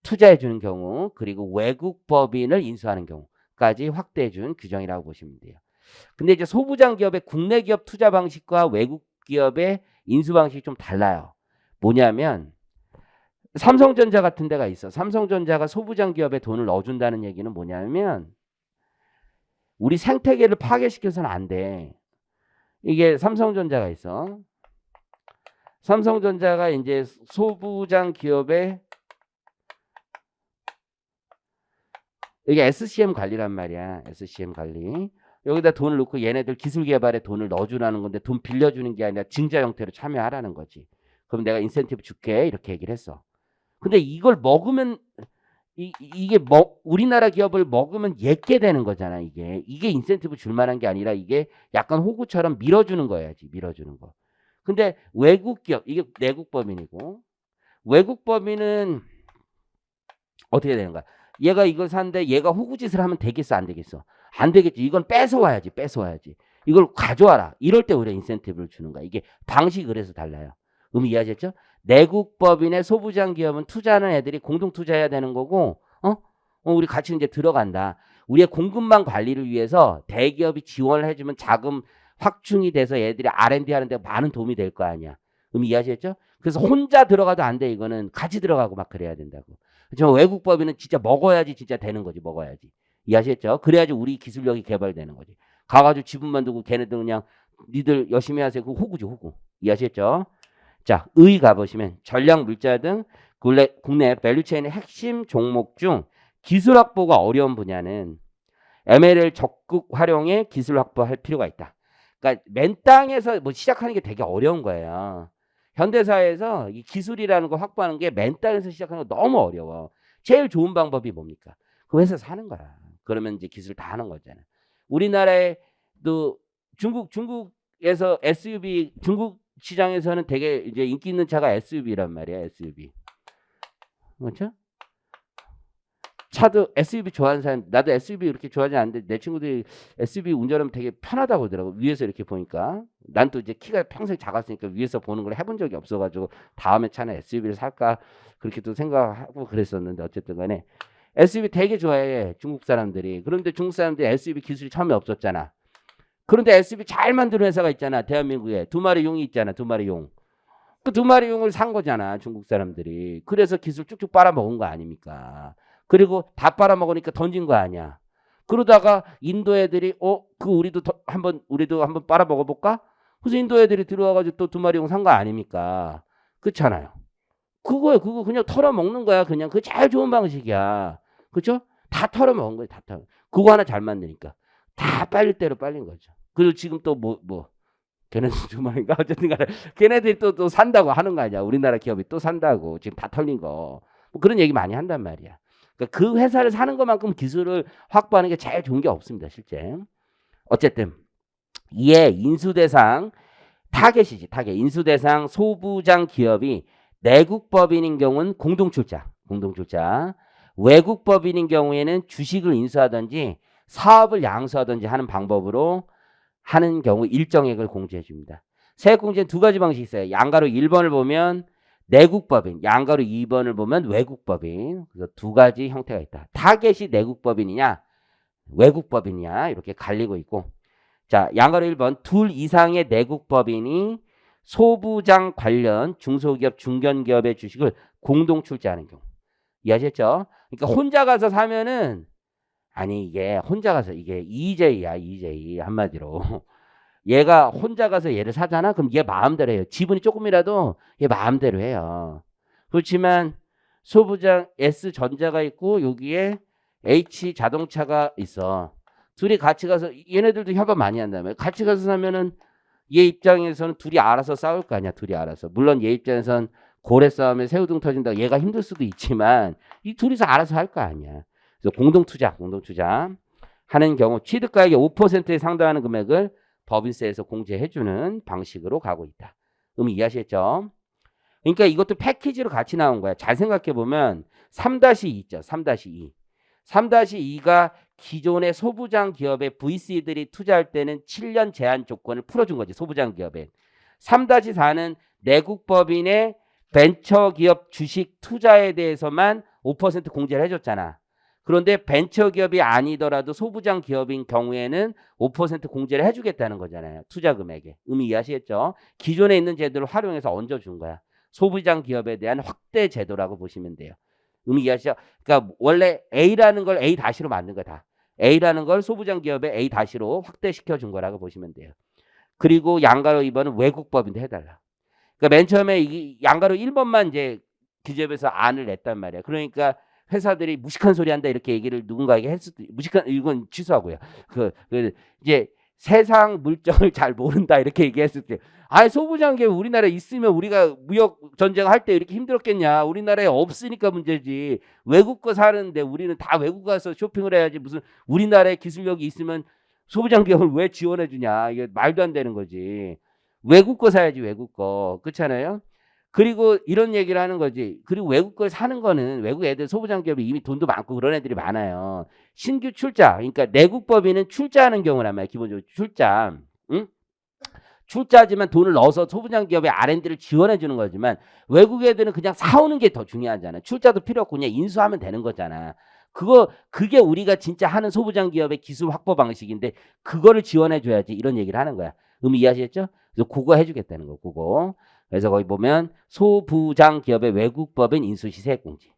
투자해 주는 경우, 그리고 외국 법인을 인수하는 경우까지 확대해 준 규정이라고 보시면 돼요. 근데 이제 소부장 기업의 국내 기업 투자 방식과 외국 기업의 인수 방식이 좀 달라요. 뭐냐면 삼성전자 같은 데가 있어. 삼성전자가 소부장 기업에 돈을 넣어준다는 얘기는 뭐냐면 우리 생태계를 파괴시켜서는 안 돼. 이게 삼성전자가 있어. 삼성전자가 이제 소부장 기업에 이게 SCM 관리란 말이야. SCM 관리. 여기다 돈을 넣고 얘네들 기술 개발에 돈을 넣어주라는 건데 돈 빌려주는 게 아니라 증자 형태로 참여하라는 거지. 그럼 내가 인센티브 줄게 이렇게 얘기를 했어. 근데 이걸 먹으면 이게 우리나라 기업을 먹으면 예게 되는 거잖아. 이게 인센티브 줄 만한 게 아니라 이게 약간 호구처럼 밀어주는 거야지. 밀어주는 거. 근데 외국 기업 이게 내국 법인이고 외국 법인은 어떻게 되는 거야? 얘가 이걸 사는데 얘가 호구짓을 하면 되겠어 안 되겠어? 안 되겠지. 이건 뺏어와야지. 뺏어와야지. 이걸 가져와라. 이럴 때 우리가 인센티브를 주는 거야. 이게 방식이 그래서 달라요. 이해하셨죠? 내국 법인의 소부장 기업은 투자하는 애들이 공동 투자해야 되는 거고 우리 같이 이제 들어간다. 우리의 공급망 관리를 위해서 대기업이 지원을 해주면 자금 확충이 돼서 애들이 R&D 하는데 많은 도움이 될 거 아니야. 이해하셨죠? 그래서 혼자 들어가도 안 돼. 이거는 같이 들어가고 막 그래야 된다고. 하지만 외국 법인은 진짜 먹어야지 진짜 되는 거지. 먹어야지. 이해하셨죠? 그래야지 우리 기술력이 개발되는 거지. 가가지고 지분만 두고 걔네들 그냥 니들 열심히 하세요. 그 호구죠. 호구. 이해하셨죠? 자, 의 가보시면 전략 물자 등 국내 밸류체인의 핵심 종목 중 기술 확보가 어려운 분야는 ML을 적극 활용해 기술 확보할 필요가 있다. 그러니까 맨 땅에서 뭐 시작하는 게 되게 어려운 거예요. 현대사회에서 이 기술이라는 거 확보하는 게 맨 땅에서 시작하는 거 너무 어려워. 제일 좋은 방법이 뭡니까? 그 회사 사는 거야. 그러면 이제 기술 다 하는 거잖아. 우리나라에도 중국에서 SUV 중국 시장에서는 되게 이제 인기 있는 차가 SUV란 말이야. SUV. 그렇죠? 차도 SUV 좋아하는 사람, 나도 SUV 그렇게 좋아하지 않는데 내 친구들이 SUV 운전하면 되게 편하다고 하더라고. 위에서 이렇게 보니까. 난 또 이제 키가 평소에 작았으니까 위에서 보는 걸 해본 적이 없어가지고 다음에 차는 SUV를 살까 그렇게 또 생각하고 그랬었는데 어쨌든 간에 SUV 되게 좋아해. 중국 사람들이. 그런데 중국 사람들이 SUV 기술이 처음에 없었잖아. 그런데 SUV 잘 만드는 회사가 있잖아. 대한민국에. 두 마리 용이 있잖아. 두 마리 용. 그 두 마리 용을 산 거잖아. 중국 사람들이. 그래서 기술 쭉쭉 빨아먹은 거 아닙니까? 그리고 다 빨아먹으니까 던진 거 아니야. 그러다가 인도 애들이 우리도 한번 빨아먹어볼까? 그래서 인도 애들이 들어와가지고 또 두 마리 용 산 거 아닙니까? 그렇잖아요. 그거 그냥 털어먹는 거야. 그냥 그 제일 좋은 방식이야. 그렇죠? 다 털어먹은 거야. 다 털어. 그거 하나 잘 만드니까. 다 빨릴 대로 빨린 거죠. 그리고 지금 또 걔네들 두 마리인가? 어쨌든 간에 걔네들이 또 산다고 하는 거 아니야. 우리나라 기업이 또 산다고. 지금 다 털린 거. 뭐 그런 얘기 많이 한단 말이야. 그러니까 그 회사를 사는 것만큼 기술을 확보하는 게 제일 좋은 게 없습니다. 실제. 어쨌든 이에 인수대상 타겟이지. 타겟. 인수대상 소부장 기업이 내국 법인인 경우는 공동출자. 외국 법인인 경우에는 주식을 인수하든지 사업을 양수하든지 하는 방법으로 하는 경우 일정액을 공제해 줍니다. 세액 공제는 두 가지 방식이 있어요. 양가로 1번을 보면 내국 법인, 양가로 2번을 보면 외국 법인. 그래서 두 가지 형태가 있다. 타겟이 내국 법인이냐, 외국 법인이냐 이렇게 갈리고 있고. 자, 양가로 1번 둘 이상의 내국 법인이 소부장 관련 중소기업, 중견기업의 주식을 공동 출자하는 경우. 이해하셨죠? 그러니까 혼자 가서 사면은 이게 혼자 가서 이게 EJ야, EJ 한마디로. 얘가 혼자 가서 얘를 사잖아? 그럼 얘 마음대로 해요. 지분이 조금이라도 얘 마음대로 해요. 그렇지만 소부장 S전자가 있고 여기에 H자동차가 있어. 둘이 같이 가서 얘네들도 협업 많이 한다며. 같이 가서 사면은 얘 입장에서는 둘이 알아서 싸울 거 아니야. 둘이 알아서. 물론 얘 입장에선 고래 싸움에 새우등 터진다. 얘가 힘들 수도 있지만 이 둘이서 알아서 할 거 아니야. 그래서 공동투자 하는 경우 취득가액의 5%에 상당하는 금액을 법인세에서 공제해주는 방식으로 가고 있다. 이해하셨죠? 그러니까 이것도 패키지로 같이 나온 거야. 잘 생각해보면 3-2 있죠. 3-2. 3-2가 기존의 소부장 기업의 VC들이 투자할 때는 7년 제한 조건을 풀어준 거지. 소부장 기업에. 3-4는 내국 법인의 벤처기업 주식 투자에 대해서만 5% 공제를 해줬잖아. 그런데 벤처기업이 아니더라도 소부장 기업인 경우에는 5% 공제를 해주겠다는 거잖아요. 투자 금액에. 이해하시겠죠? 기존에 있는 제도를 활용해서 얹어준 거야. 소부장 기업에 대한 확대 제도라고 보시면 돼요. 이해하시죠? 그러니까 원래 A라는 걸 A-로 만든 거다. A라는 걸 소부장 기업에 A-로 확대시켜 준 거라고 보시면 돼요. 그리고 양가로 2번은 외국법인도 해달라. 그러니까 맨 처음에 이 양가로 1번만 이제 기재부에서 안을 냈단 말이야. 그러니까 회사들이 무식한 소리 한다 이렇게 얘기를 누군가에게 했을 때 무식한 이건 취소하고요. 이제 세상 물정을 잘 모른다 이렇게 얘기했을 때 소부장기업 우리나라에 있으면 우리가 무역 전쟁할 때 이렇게 힘들었겠냐. 우리나라에 없으니까 문제지. 외국 거 사는데 우리는 다 외국 가서 쇼핑을 해야지 무슨 우리나라에 기술력이 있으면 소부장기업을 왜 지원해 주냐. 이게 말도 안 되는 거지. 외국 거 사야지 외국 거. 그렇잖아요. 그리고 이런 얘기를 하는 거지. 그리고 외국 걸 사는 거는 외국 애들 소부장기업이 이미 돈도 많고 그런 애들이 많아요. 신규 출자. 그러니까 내국 법인은 출자하는 경우란 말이야. 기본적으로 출자. 응? 출자하지만 돈을 넣어서 소부장기업의 R&D를 지원해 주는 거지만 외국 애들은 그냥 사오는 게 더 중요하잖아. 출자도 필요 없고 그냥 인수하면 되는 거잖아. 그게 우리가 진짜 하는 소부장기업의 기술 확보 방식인데 그거를 지원해 줘야지 이런 얘기를 하는 거야. 의미 이해하시겠죠? 그래서 그거 해주겠다는 거. 그거. 그래서 거기 보면 소부장기업의 외국법인 인수시세공지.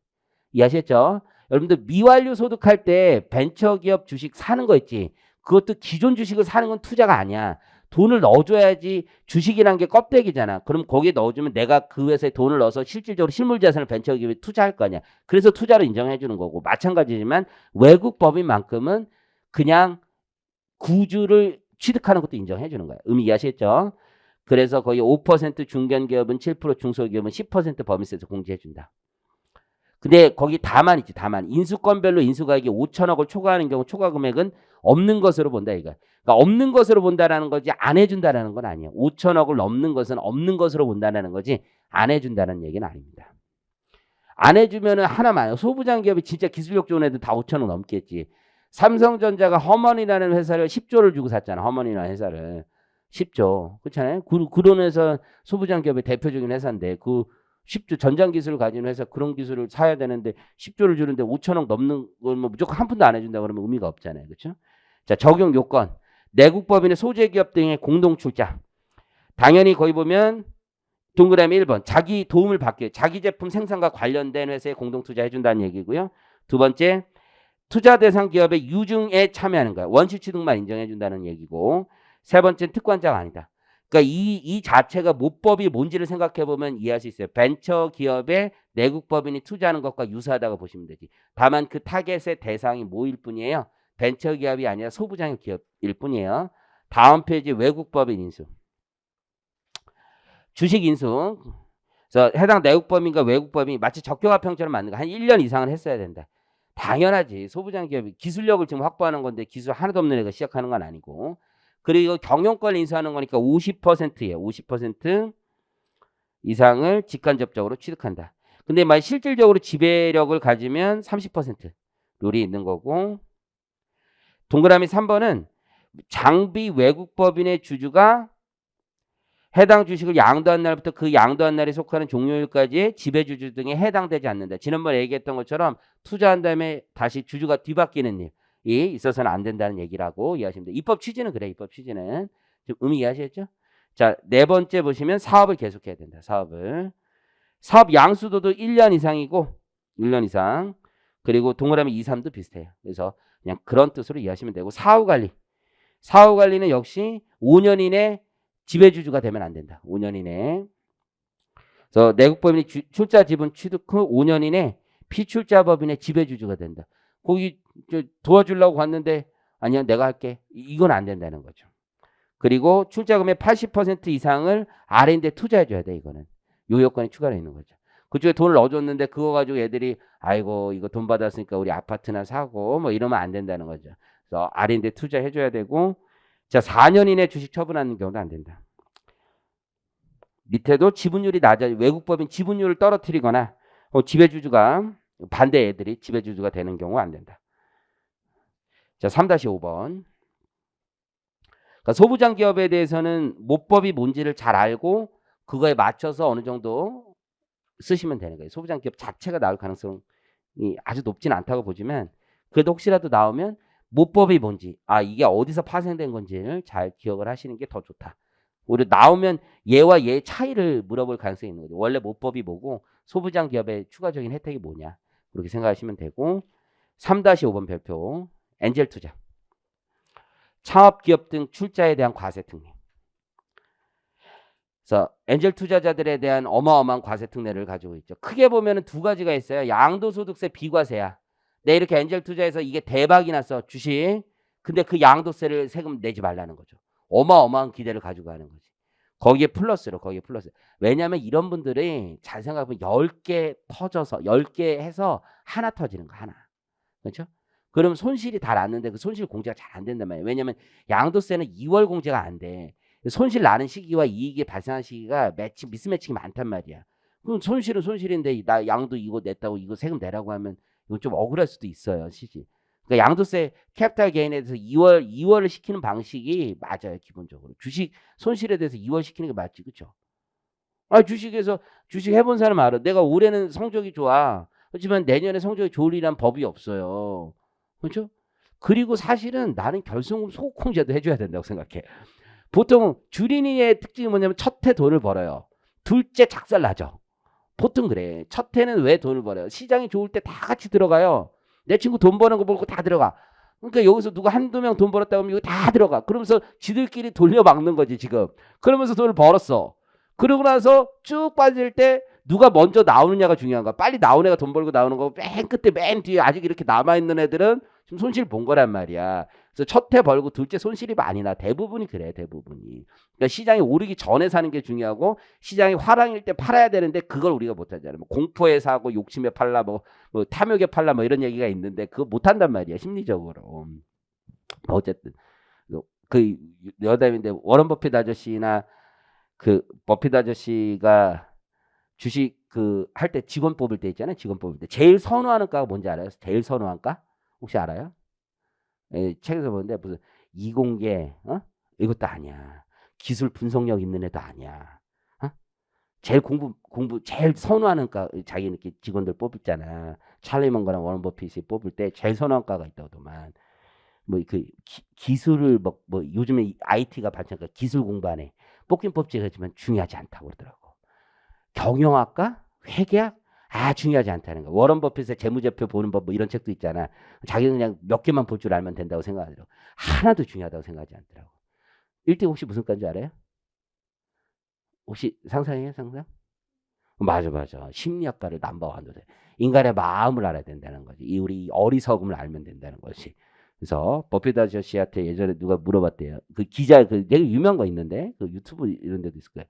이해하셨죠? 여러분들 미완료 소득할 때 벤처기업 주식 사는 거 있지. 그것도 기존 주식을 사는 건 투자가 아니야. 돈을 넣어줘야지. 주식이란 게 껍데기잖아. 그럼 거기에 넣어주면 내가 그 회사에 돈을 넣어서 실질적으로 실물자산을 벤처기업에 투자할 거 아니야. 그래서 투자를 인정해 주는 거고 마찬가지지만 외국 법인만큼은 그냥 구주를 취득하는 것도 인정해 주는 거야. 의미 이해하시겠죠? 그래서 거의 5% 중견기업은 7% 중소기업은 10% 법인세에서 공제해 준다. 근데 거기 다만 있지. 다만 인수권별로 인수가액이 5천억을 초과하는 경우 초과 금액은 없는 것으로 본다 이거. 그러니까 없는 것으로 본다라는 거지 안 해준다라는 건 아니에요. 5천억을 넘는 것은 없는 것으로 본다라는 거지 안 해준다는 얘기는 아닙니다. 안 해주면은 하나만 소부장 기업이 진짜 기술력 좋은 애들 다 5천억 넘겠지. 삼성전자가 허먼이라는 회사를 10조를 주고 샀잖아. 허먼이라는 회사를 10조 그렇잖아요. 그런 회사 소부장 기업의 대표적인 회사인데 그 10조 전장 기술을 가진 회사 그런 기술을 사야 되는데 10조를 주는데 5천억 넘는 걸 뭐 무조건 한 푼도 안 해준다 그러면 의미가 없잖아요. 그렇죠? 자, 적용 요건. 내국법인의 소재기업 등의 공동출자. 당연히 거기 보면 동그라미 1번. 자기 도움을 받기. 자기 제품 생산과 관련된 회사에 공동투자 해준다는 얘기고요. 두 번째. 투자 대상 기업의 유증에 참여하는 거야. 원시 취득만 인정해준다는 얘기고. 세 번째는 특권자가 아니다. 그러니까 이 자체가 모법이 뭔지를 생각해 보면 이해할 수 있어요. 벤처 기업에 내국 법인이 투자하는 것과 유사하다고 보시면 되지. 다만 그 타겟의 대상이 뭐일 뿐이에요. 벤처 기업이 아니라 소부장 기업일 뿐이에요. 다음 페이지 외국 법인 인수. 주식 인수. 그래서 해당 내국 법인과 외국 법인이 마치 적격합평처럼 만든 거 한 1년 이상은 했어야 된다. 당연하지. 소부장 기업이 기술력을 지금 확보하는 건데 기술 하나도 없는 애가 시작하는 건 아니고. 그리고 경영권 인수하는 거니까 50%예요. 50% 이상을 직간접적으로 취득한다. 근데 만약 실질적으로 지배력을 가지면 30% 룰이 있는 거고. 동그라미 3번은 장비 외국 법인의 주주가 해당 주식을 양도한 날부터 그 양도한 날에 속하는 종료일까지의 지배주주 등에 해당되지 않는다. 지난번에 얘기했던 것처럼 투자한 다음에 다시 주주가 뒤바뀌는 일이 있어서는 안 된다는 얘기라고 이해하시면 돼요. 입법 취지는 그래. 입법 취지는. 좀 의미 이해하시겠죠? 자, 네 번째 보시면 사업을 계속해야 된다. 사업 양수도도 1년 이상이고 1년 이상. 그리고 동그라미 2, 3도 비슷해요. 그래서 그냥 그런 뜻으로 이해하시면 되고 사후관리. 사후관리는 역시 5년 이내 지배주주가 되면 안 된다. 5년 이내. 그래서 내국법인이 출자 지분 취득 후 5년 이내 피출자법인의 지배주주가 된다. 거기 도와주려고 갔는데 아니야 내가 할게. 이건 안 된다는 거죠. 그리고 출자금의 80% 이상을 R&D에 투자해줘야 돼. 이거는. 요 요건이 추가로 있는 거죠. 그쪽에 돈을 넣어줬는데 그거 가지고 애들이 아이고 이거 돈 받았으니까 우리 아파트나 사고 뭐 이러면 안 된다는 거죠. 그래서 R&D에 투자해줘야 되고 자 4년 이내 주식 처분하는 경우도 안 된다. 밑에도 지분율이 낮아 외국법인 지분율을 떨어뜨리거나 지배주주가 반대 애들이 지배주주가 되는 경우 안 된다. 자 3-5번. 그러니까 소부장 기업에 대해서는 모법이 뭔지를 잘 알고 그거에 맞춰서 어느 정도 쓰시면 되는 거예요. 소부장 기업 자체가 나올 가능성이 아주 높지는 않다고 보지만 그래도 혹시라도 나오면 모법이 뭔지 이게 어디서 파생된 건지를 잘 기억을 하시는 게 더 좋다. 오히려 나오면 얘와 얘의 차이를 물어볼 가능성이 있는 거죠. 원래 모법이 뭐고 소부장 기업의 추가적인 혜택이 뭐냐 그렇게 생각하시면 되고 3-5번 별표 엔젤 투자 창업기업 등 출자에 대한 과세 특례. 그래서 엔젤 투자자들에 대한 어마어마한 과세 특례를 가지고 있죠. 크게 보면은 두 가지가 있어요. 양도소득세 비과세야. 내 이렇게 엔젤 투자해서 이게 대박이 났어, 주식. 근데 그 양도세를 세금 내지 말라는 거죠. 어마어마한 기대를 가지고 가는 거지. 거기에 플러스로, 거기에 플러스. 왜냐하면 이런 분들이 잘 생각해보면 10개 터져서 10개 해서 하나 터지는 거 하나. 그렇죠? 그럼 손실이 다 났는데 그 손실 공제가 잘 안 된단 말이에요. 왜냐하면 양도세는 2월 공제가 안 돼. 손실 나는 시기와 이익이 발생한 시기가 미스매칭이 많단 말이야. 그럼 손실은 손실인데 나 양도 이거 냈다고 이거 세금 내라고 하면 이건 좀 억울할 수도 있어요, 시기. 그러니까 양도세 캐피탈 게인에 대해서 2월을 시키는 방식이 맞아요, 기본적으로. 주식 손실에 대해서 2월 시키는 게 맞지, 그렇죠? 아, 주식에서 주식 해본 사람 알아. 내가 올해는 성적이 좋아. 하지만 내년에 성적이 좋으리란 법이 없어요. 그렇죠? 그리고 사실은 나는 결손금 소액공제도 해줘야 된다고 생각해. 보통 주린이의 특징이 뭐냐면 첫 해 돈을 벌어요. 둘째 작살 나죠. 보통 그래. 첫 해는 왜 돈을 벌어요? 시장이 좋을 때 다 같이 들어가요. 내 친구 돈 버는 거 보고 다 들어가. 그러니까 여기서 누가 한두 명 돈 벌었다 하면 이거 다 들어가. 그러면서 지들끼리 돌려막는 거지 지금. 그러면서 돈을 벌었어. 그러고 나서 쭉 빠질 때 누가 먼저 나오느냐가 중요한 거야. 빨리 나온 애가 돈 벌고 나오는 거고 맨 끝에 맨 뒤에 아직 이렇게 남아있는 애들은 지금 손실 본 거란 말이야. 그래서 첫 해 벌고 둘째 손실이 많이 나. 대부분이 그래, 대부분이. 그러니까 시장이 오르기 전에 사는 게 중요하고 시장이 화랑일 때 팔아야 되는데 그걸 우리가 못하잖아요. 뭐 공포에 사고 욕심에 팔라 뭐 탐욕에 팔라 뭐 이런 얘기가 있는데 그거 못한단 말이야, 심리적으로. 어쨌든 그 여담인데 워런 버핏 아저씨나 그 버핏 아저씨가 주식 그 할 때 직원 뽑을 때 있잖아요. 직원 뽑을 때 제일 선호하는 과가 뭔지 알아요? 제일 선호한 과 혹시 알아요? 예, 책에서 보는데 무슨 이공계 이것도 아니야. 기술 분석력 있는 애도 아니야. 어? 제일 공부 제일 선호하는 과 자기 이렇게 직원들 뽑잖아. 찰리 먼거랑 워런 버핏이 뽑을 때 제일 선호한 과가 있다더만. 뭐 그 기술을 뭐 요즘에 IT가 발전하니까 기술 공부하네. 뽑긴 뽑지 그렇지만 중요하지 않다고 그러더라고. 경영학과? 회계학? 중요하지 않다는 거. 워런 버핏의 재무제표 보는 법 뭐 이런 책도 있잖아. 자기는 그냥 몇 개만 볼 줄 알면 된다고 생각하더라고. 하나도 중요하다고 생각하지 않더라고. 1등 혹시 무슨 과인 줄 알아요? 혹시 상상해요, 상상? 맞아, 맞아. 심리학과를 넘버원으로 돼. 인간의 마음을 알아야 된다는 거지. 우리 어리석음을 알면 된다는 것이. 그래서 버핏 아저씨한테 예전에 누가 물어봤대요. 그 기자 그 되게 유명한 거 있는데 그 유튜브 이런 데도 있을 거예요.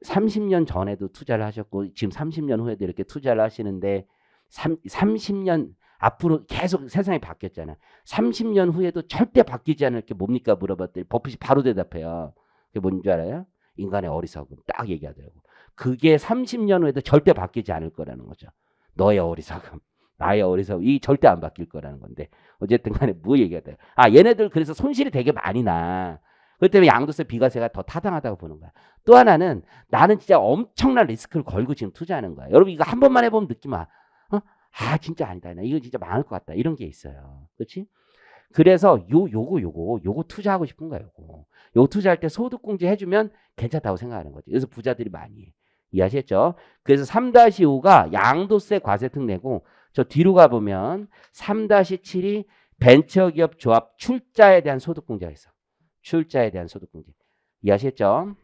30년 전에도 투자를 하셨고 지금 30년 후에도 이렇게 투자를 하시는데 30년 앞으로 계속 세상이 바뀌었잖아. 30년 후에도 절대 바뀌지 않을 게 뭡니까 물어봤더니 버핏이 바로 대답해요. 그게 뭔지 알아요? 인간의 어리석음. 딱 얘기하더라고. 그게 30년 후에도 절대 바뀌지 않을 거라는 거죠. 너의 어리석음, 나의 어리석음, 이 절대 안 바뀔 거라는 건데 어쨌든 간에 뭐 얘기하대요. 얘네들 그래서 손실이 되게 많이 나. 그렇기 때문에 양도세 비과세가 더 타당하다고 보는 거야. 또 하나는 나는 진짜 엄청난 리스크를 걸고 지금 투자하는 거야. 여러분 이거 한 번만 해보면 느낌 와. 진짜 아니다. 이거 진짜 망할 것 같다. 이런 게 있어요. 그렇지? 그래서 요거 투자하고 싶은 거야. 요거 투자할 때 소득공제 해주면 괜찮다고 생각하는 거지. 그래서 부자들이 많이 해. 이해하셨죠? 그래서 3-5가 양도세 과세 특례고 저 뒤로 가보면 3-7이 벤처기업 조합 출자에 대한 소득공제가 있어. 출자에 대한 소득공제. 이해하셨죠?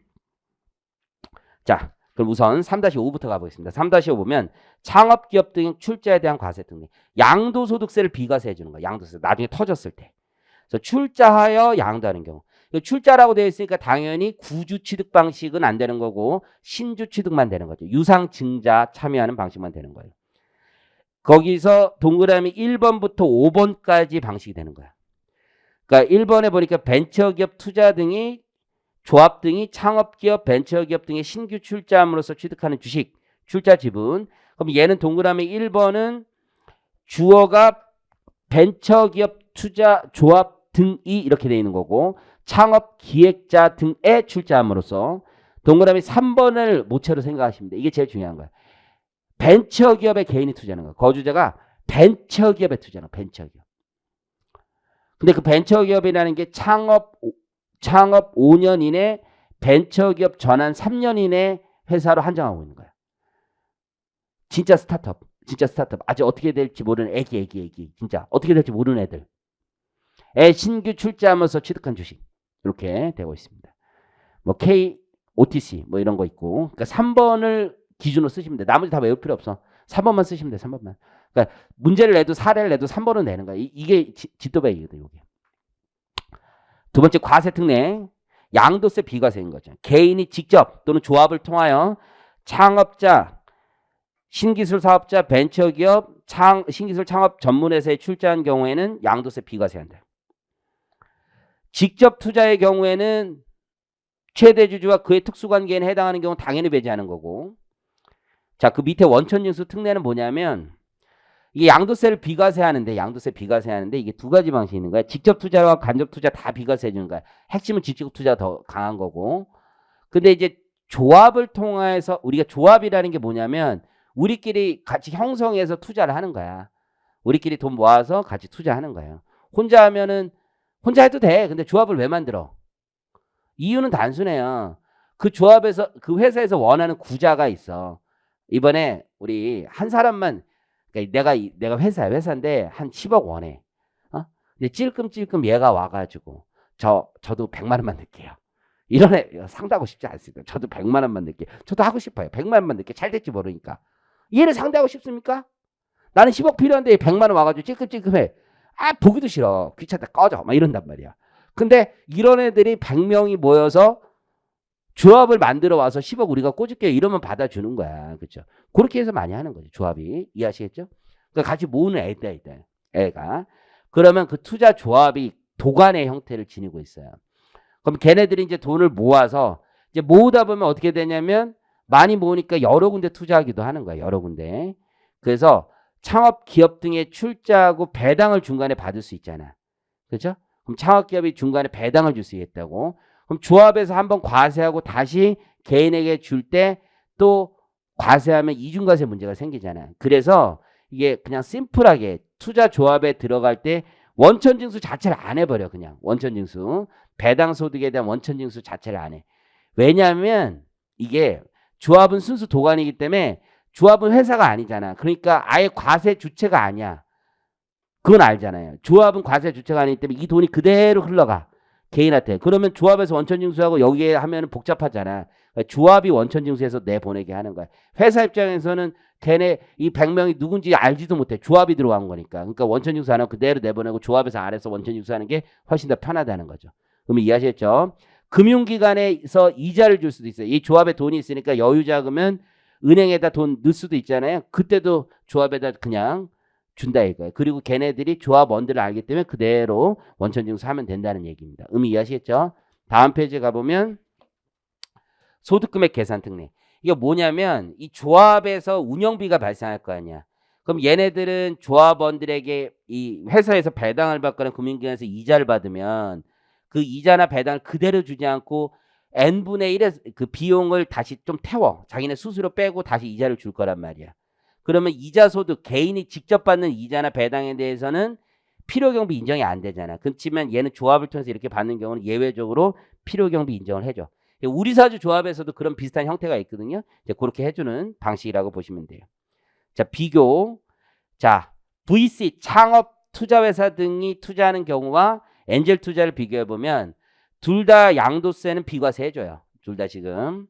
자, 그럼 우선 3-5부터 가보겠습니다. 3-5 보면 창업기업 등 출자에 대한 과세 특례. 양도소득세를 비과세해 주는 거야. 양도세. 나중에 터졌을 때. 그래서 출자하여 양도하는 경우. 출자라고 되어 있으니까 당연히 구주 취득 방식은 안 되는 거고 신주 취득만 되는 거죠. 유상증자 참여하는 방식만 되는 거예요. 거기서 동그라미 1번부터 5번까지 방식이 되는 거야. 그러니까 1번에 보니까 벤처기업 투자 등이 조합 등이 창업기업, 벤처기업 등의 신규 출자함으로써 취득하는 주식, 출자 지분. 그럼 얘는 동그라미 1번은 주어가 벤처기업 투자 조합 등이 이렇게 되어 있는 거고 창업 기획자 등의 출자함으로써 동그라미 3번을 모체로 생각하시면 돼. 이게 제일 중요한 거야. 벤처기업에 개인이 투자하는 거야. 거주자가 벤처기업에 투자하는 거야. 벤처기업. 근데 그 벤처기업이라는 게 창업 5년 이내 벤처기업 전환 3년 이내 회사로 한정하고 있는 거야. 진짜 스타트업. 아직 어떻게 될지 모르는 애기. 진짜 어떻게 될지 모르는 애들. 신규 출자하면서 취득한 주식. 이렇게 되고 있습니다. 뭐 OTC 뭐 이런 거 있고. 그러니까 3번을 기준으로 쓰시면 돼. 나머지 다 외울 필요 없어. 3번만 쓰시면 돼. 3번만. 그러니까 문제를 내도 사례를 내도 3번은 내는 거야. 이게 지도배기거든, 이게. 두 번째 과세 특례. 양도세 비과세인 거죠. 개인이 직접 또는 조합을 통하여 창업자, 신기술 사업자, 벤처기업, 신기술 창업 전문회사에 출자한 경우에는 양도세 비과세한다. 직접 투자의 경우에는 최대 주주와 그의 특수관계에 해당하는 경우 당연히 배제하는 거고. 자, 그 밑에 원천징수 특례는 뭐냐면 이게 양도세를 비과세하는데 이게 두 가지 방식이 있는 거야. 직접 투자와 간접 투자 다 비과세해 주는 거야. 핵심은 직접 투자가 더 강한 거고. 근데 이제 조합을 통해서 우리가 조합이라는 게 뭐냐면 우리끼리 같이 형성해서 투자를 하는 거야. 우리끼리 돈 모아서 같이 투자하는 거예요. 혼자 하면은 혼자 해도 돼. 근데 조합을 왜 만들어? 이유는 단순해요. 그 조합에서 그 회사에서 원하는 구자가 있어. 이번에 우리 한 사람만 그러니까 내가 회사인데 한 10억 원해. 근데 찔끔찔끔 얘가 와가지고 저도 100만 원만 낼게요. 이런 애 상대하고 싶지 않습니다. 저도 100만 원만 낼게. 저도 하고 싶어요. 100만 원만 낼게. 잘 될지 모르니까. 얘를 상대하고 싶습니까? 나는 10억 필요한데 100만 원 와가지고 찔끔찔끔해. 보기도 싫어. 귀찮다. 꺼져. 막 이런단 말이야. 근데 이런 애들이 100명이 모여서 조합을 만들어 와서 10억 우리가 꽂을게요. 이러면 받아주는 거야. 그렇죠? 그렇게 해서 많이 하는 거죠. 조합이. 이해하시겠죠? 그러니까 같이 모으는 애가. 그러면 그 투자 조합이 도관의 형태를 지니고 있어요. 그럼 걔네들이 이제 돈을 모아서 이제 모으다 보면 어떻게 되냐면 많이 모으니까 여러 군데 투자하기도 하는 거야. 여러 군데. 그래서 창업 기업 등에 출자하고 배당을 중간에 받을 수 있잖아. 그렇죠? 그럼 창업 기업이 중간에 배당을 줄 수 있다고. 그럼 조합에서 한번 과세하고 다시 개인에게 줄 때 또 과세하면 이중과세 문제가 생기잖아. 그래서 이게 그냥 심플하게 투자 조합에 들어갈 때 원천징수 자체를 안 해버려. 그냥 원천징수. 배당 소득에 대한 원천징수 자체를 안 해. 왜냐하면 이게 조합은 순수 도관이기 때문에 조합은 회사가 아니잖아. 그러니까 아예 과세 주체가 아니야. 그건 알잖아요. 조합은 과세 주체가 아니기 때문에 이 돈이 그대로 흘러가. 개인한테. 그러면 조합에서 원천징수하고 여기에 하면 복잡하잖아. 그러니까 조합이 원천징수해서 내보내게 하는 거야. 회사 입장에서는 걔네 이 100명이 누군지 알지도 못해. 조합이 들어간 거니까. 그러니까 원천징수 안 하고 그대로 내보내고 조합에서 안에서 원천징수하는 게 훨씬 더 편하다는 거죠. 그러면 이해하셨죠? 금융기관에서 이자를 줄 수도 있어요. 이 조합에 돈이 있으니까 여유자금은 은행에다 돈 넣을 수도 있잖아요. 그때도 조합에다 그냥 준다 이거예요. 그리고 걔네들이 조합원들을 알기 때문에 그대로 원천징수하면 된다는 얘기입니다. 의미 이해하시겠죠? 다음 페이지에 가보면 소득금액 계산 특례. 이게 뭐냐면 이 조합에서 운영비가 발생할 거 아니야. 그럼 얘네들은 조합원들에게 이 회사에서 배당을 받거나 금융기관에서 이자를 받으면 그 이자나 배당을 그대로 주지 않고 n분의 1의 그 비용을 다시 좀 태워. 자기네 수수료 빼고 다시 이자를 줄 거란 말이야. 그러면 이자 소득, 개인이 직접 받는 이자나 배당에 대해서는 필요경비 인정이 안 되잖아. 그렇지만 얘는 조합을 통해서 이렇게 받는 경우는 예외적으로 필요경비 인정을 해줘. 우리 사주 조합에서도 그런 비슷한 형태가 있거든요. 이제 그렇게 해주는 방식이라고 보시면 돼요. 자, 비교. 자, VC, 창업 투자회사 등이 투자하는 경우와 엔젤 투자를 비교해보면 둘 다 양도세는 비과세 해줘요. 둘 다 지금.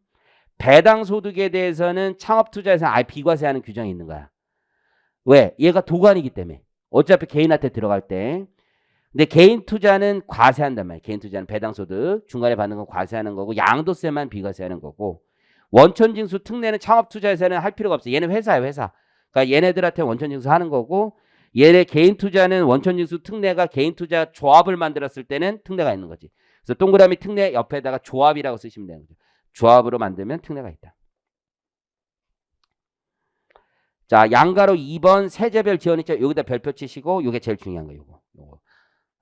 배당 소득에 대해서는 창업 투자에서는 아예 비과세하는 규정이 있는 거야. 왜? 얘가 도관이기 때문에. 어차피 개인한테 들어갈 때. 근데 개인 투자는 과세한단 말이야. 개인 투자는 배당 소득 중간에 받는 건 과세하는 거고 양도세만 비과세하는 거고 원천징수 특례는 창업 투자에서는 할 필요가 없어. 얘는 회사야, 회사. 그러니까 얘네들한테 원천징수 하는 거고 얘네 개인 투자는 원천징수 특례가 개인 투자 조합을 만들었을 때는 특례가 있는 거지. 그래서 동그라미 특례 옆에다가 조합이라고 쓰시면 되는 거죠. 조합으로 만들면 특례가 있다. 자, 양가로 2번 세제별 지원 있죠. 여기다 별표 치시고 요게 제일 중요한 거예요. 요거.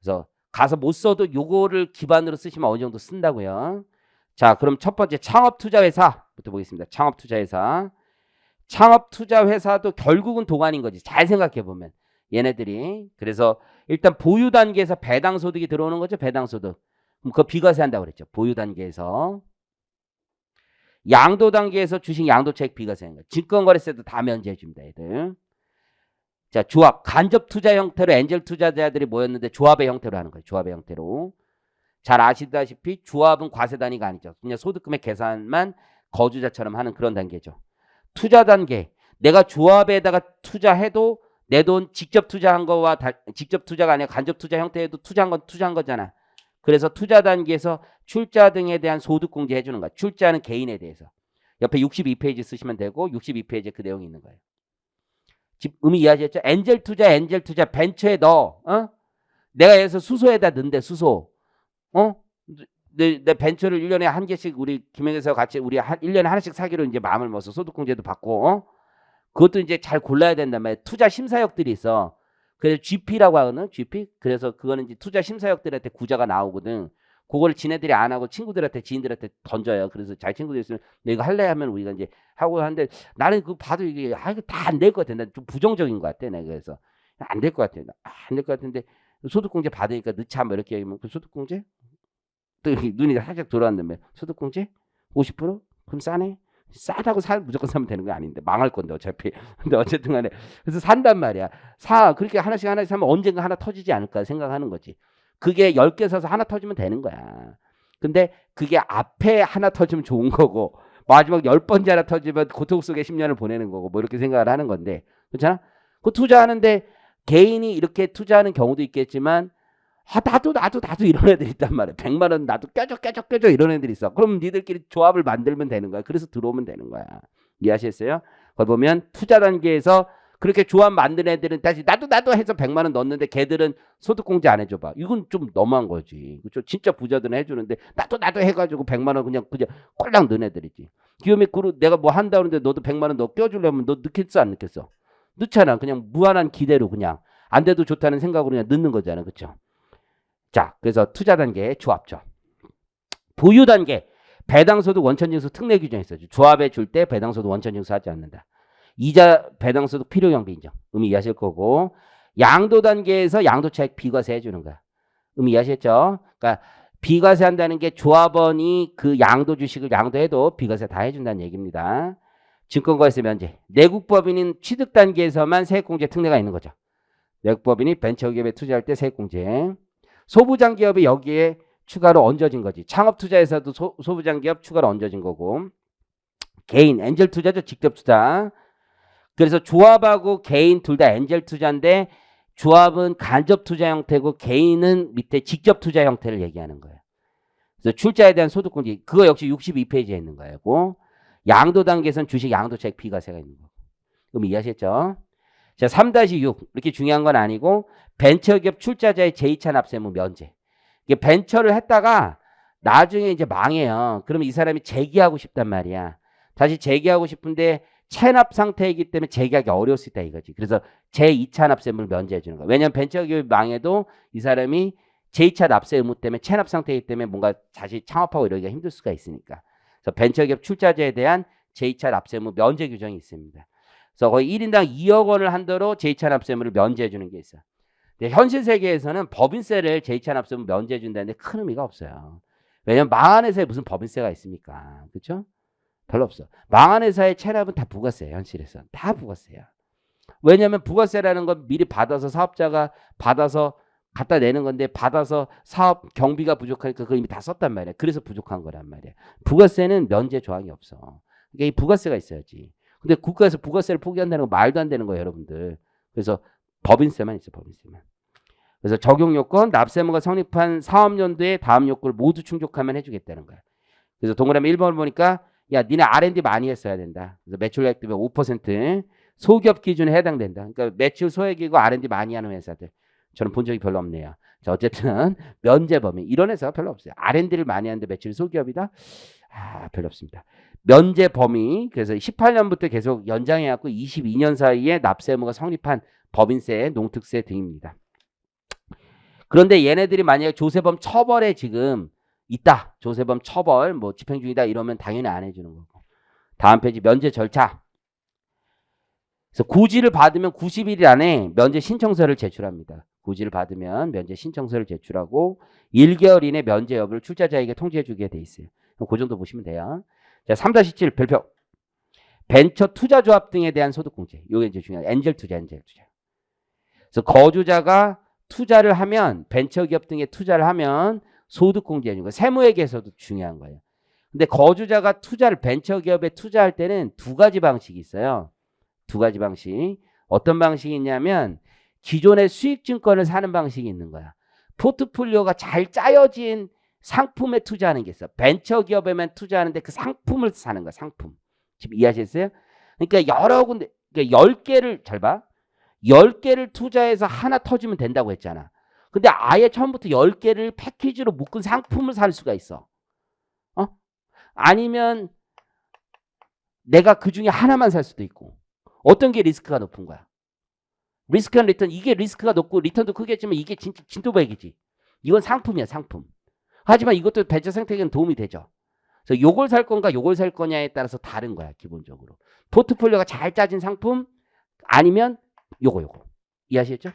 그래서 가서 못 써도 요거를 기반으로 쓰시면 어느 정도 쓴다고요. 자, 그럼 첫 번째 창업투자회사부터 보겠습니다. 창업투자회사. 창업투자회사도 결국은 도관인 거지. 잘 생각해 보면 얘네들이. 그래서 일단 보유 단계에서 배당 소득이 들어오는 거죠. 배당 소득. 그럼 그거 비과세 한다고 그랬죠. 보유 단계에서. 양도 단계에서 주식 양도차익 비과세하는 거예요. 증권거래세도 다 면제해 줍니다. 애들. 자, 조합. 간접 투자 형태로 엔젤 투자자들이 모였는데 조합의 형태로 하는 거예요. 조합의 형태로. 잘 아시다시피 조합은 과세 단위가 아니죠. 그냥 소득금액 계산만 거주자처럼 하는 그런 단계죠. 투자 단계. 내가 조합에다가 투자해도 내 돈 직접 투자한 거와 직접 투자가 아니라 간접 투자 형태에도 투자한 건 투자한 거잖아. 그래서 투자 단계에서 출자 등에 대한 소득 공제 해주는 거야. 출자는 개인에 대해서. 옆에 62페이지 쓰시면 되고 62페이지에 그 내용이 있는 거예요. 지금 의미 이해하셨죠? 엔젤 투자, 벤처에 넣어. 내가 여기서 수소에다 넣는데 수소. 내 벤처를 1년에 한 개씩 우리 김영에서 같이 우리 1년에 하나씩 사기로 이제 마음을 먹어서 소득공제도 받고 그것도 이제 잘 골라야 된단 말이야. 투자 심사역들이 있어. 그래서 GP라고 하거든. GP. 그래서 그거는 이제 투자 심사역들한테 구자가 나오거든. 그걸 지네들이 안 하고 친구들한테 지인들한테 던져요. 그래서 자기 친구들 있으면 너 이거 할래 하면 우리가 이제 하고 하는데 나는 그거 봐도 이게 이거 다 안 될 것 같아. 난 좀 부정적인 것 같아. 내가 그래서 안 될 것 같아. 안 될 것 같은데 소득공제 받으니까 넣자 뭐 이렇게 하면 그 소득공제 또 눈이 살짝 돌아왔는데 소득공제 50%? 그럼 싸네. 싸다고 무조건 사면 되는 거 아닌데 망할 건데 어차피. 근데 어쨌든 간에 그래서 산단 말이야. 그렇게 하나씩 사면 언젠가 하나 터지지 않을까 생각하는 거지. 그게 10개 사서 하나 터지면 되는 거야. 근데 그게 앞에 하나 터지면 좋은 거고 마지막 10번째 하나 터지면 고통 속에 10년을 보내는 거고 뭐 이렇게 생각을 하는 건데 그렇잖아? 그 투자하는데 개인이 이렇게 투자하는 경우도 있겠지만 나도 이런 애들 있단 말이야. 100만 원 나도 껴줘 이런 애들 있어. 그럼 니들끼리 조합을 만들면 되는 거야. 그래서 들어오면 되는 거야. 이해하셨어요? 거기 보면 투자 단계에서 그렇게 조합 만든 애들은 다시 나도 해서 100만 원 넣었는데 걔들은 소득공제 안 해줘봐. 이건 좀 너무한 거지. 그렇죠? 진짜 부자들은 해주는데 나도 해가지고 100만 원 그냥 꼴랑 넣은 애들이지. 기업에 내가 뭐 한다 그러는데 너도 100만 원 너 껴주려면 너 넣겠어 안 넣겠어? 넣잖아. 그냥 무한한 기대로 그냥 안 돼도 좋다는 생각으로 그냥 넣는 거잖아. 그렇죠? 자, 그래서 투자 단계 조합죠. 보유 단계 배당소득 원천징수 특례 규정이 있어요. 조합에 줄 때 배당소득 원천징수 하지 않는다. 이자 배당소득 필요경비 인정. 의미 이해하실 거고 양도 단계에서 양도차익 비과세 해주는 거야. 의미 이해하셨죠? 그러니까 비과세 한다는 게 조합원이 그 양도 주식을 양도해도 비과세 다 해준다는 얘기입니다. 증권거래세 면제. 내국법인인 취득 단계에서만 세액공제 특례가 있는 거죠. 내국법인이 벤처기업에 투자할 때 세액공제. 소부장기업이 여기에 추가로 얹어진 거지. 창업투자에서도 소부장기업 추가로 얹어진 거고 개인 엔젤 투자죠. 직접 투자. 그래서 조합하고 개인 둘 다 엔젤 투자인데 조합은 간접 투자 형태고 개인은 밑에 직접 투자 형태를 얘기하는 거예요. 그래서 출자에 대한 소득공제 그거 역시 62페이지에 있는 거예요. 양도 단계에서는 주식 양도차익 비과세가 있는 거고. 그럼 이해하셨죠? 자, 3-6 이렇게 중요한 건 아니고 벤처기업 출자자의 제2차 납세무 면제. 이게 벤처를 했다가 나중에 이제 망해요. 그러면 이 사람이 재기하고 싶단 말이야. 다시 재기하고 싶은데 체납 상태이기 때문에 재기하기 어려울 수 있다 이거지. 그래서 제2차 납세무를 면제해 주는 거야. 왜냐하면 벤처기업이 망해도 이 사람이 제2차 납세 의무 때문에 체납 상태이기 때문에 뭔가 다시 창업하고 이러기가 힘들 수가 있으니까. 그래서 벤처기업 출자자에 대한 제2차 납세무 면제 규정이 있습니다. 그래서 거의 1인당 2억 원을 한도로 제2차 납세무를 면제해 주는 게 있어요. 현실 세계에서는 법인세를 제2차 납세무 면제해 준다는데 큰 의미가 없어요. 왜냐면 망한 회사에 무슨 법인세가 있습니까? 그렇죠? 별로 없어. 망한 회사의 체납은 다 부가세예요. 현실에서 다 부가세야. 왜냐하면 부가세라는 건 미리 받아서 사업자가 받아서 갖다 내는 건데 받아서 사업 경비가 부족하니까 그걸 이미 다 썼단 말이야. 그래서 부족한 거란 말이야. 부가세는 면제 조항이 없어. 그러니까 이 부가세가 있어야지. 근데 국가에서 부가세를 포기한다는 건 말도 안 되는 거예요, 여러분들. 그래서 법인세만 있어, 법인세만. 그래서 적용 요건 납세무가 성립한 사업연도에 다음 요건을 모두 충족하면 해주겠다는 거야. 그래서 동그라미 1번을 보니까 야, 니네 R&D 많이 했어야 된다. 그래서 매출액 대비 5% 소기업 기준에 해당된다. 그러니까 매출 소액이고 R&D 많이 하는 회사들. 저는 본 적이 별로 없네요. 자, 어쨌든 면제 범위 이런 회사가 별로 없어요. R&D를 많이 하는데 매출이 소기업이다? 별로 없습니다. 면제 범위 그래서 18년부터 계속 연장해 갖고 22년 사이에 납세무가 성립한 법인세, 농특세 등입니다. 그런데 얘네들이 만약에 조세범 처벌에 지금 있다. 조세범 처벌 뭐 집행 중이다 이러면 당연히 안 해주는 거고. 다음 페이지 면제 절차. 그래서 고지를 받으면 90일 안에 면제 신청서를 제출합니다. 고지를 받으면 면제 신청서를 제출하고 1개월 이내 면제 여부를 출자자에게 통지해 주게 돼 있어요. 그 정도 보시면 돼요. 자, 3-7 별표. 벤처 투자조합 등에 대한 소득공제. 이게 이제 중요해요. 엔젤 투자. 그래서 거주자가 투자를 하면 벤처기업 등에 투자를 하면 소득공제 해준 거. 세무회계에서도 중요한 거예요. 근데 거주자가 투자를 벤처기업에 투자할 때는 두 가지 방식이 있어요. 두 가지 방식. 어떤 방식이 있냐면 기존의 수익증권을 사는 방식이 있는 거야. 포트폴리오가 잘 짜여진 상품에 투자하는 게 있어. 벤처기업에만 투자하는데 그 상품을 사는 거야. 상품. 지금 이해하셨어요? 그러니까 여러 군데, 그러니까 10개를 잘 봐. 10개를 투자해서 하나 터지면 된다고 했잖아. 근데 아예 처음부터 10개를 패키지로 묶은 상품을 살 수가 있어. 아니면 내가 그 중에 하나만 살 수도 있고. 어떤 게 리스크가 높은 거야? 리스크한 리턴. 이게 리스크가 높고 리턴도 크겠지만 이게 진짜 진도백이지. 이건 상품이야, 상품. 하지만 이것도 벤처 생태계는 도움이 되죠. 그래서 요걸 살 건가 요걸 살 거냐에 따라서 다른 거야, 기본적으로. 포트폴리오가 잘 짜진 상품 아니면 요거. 이해하시겠죠?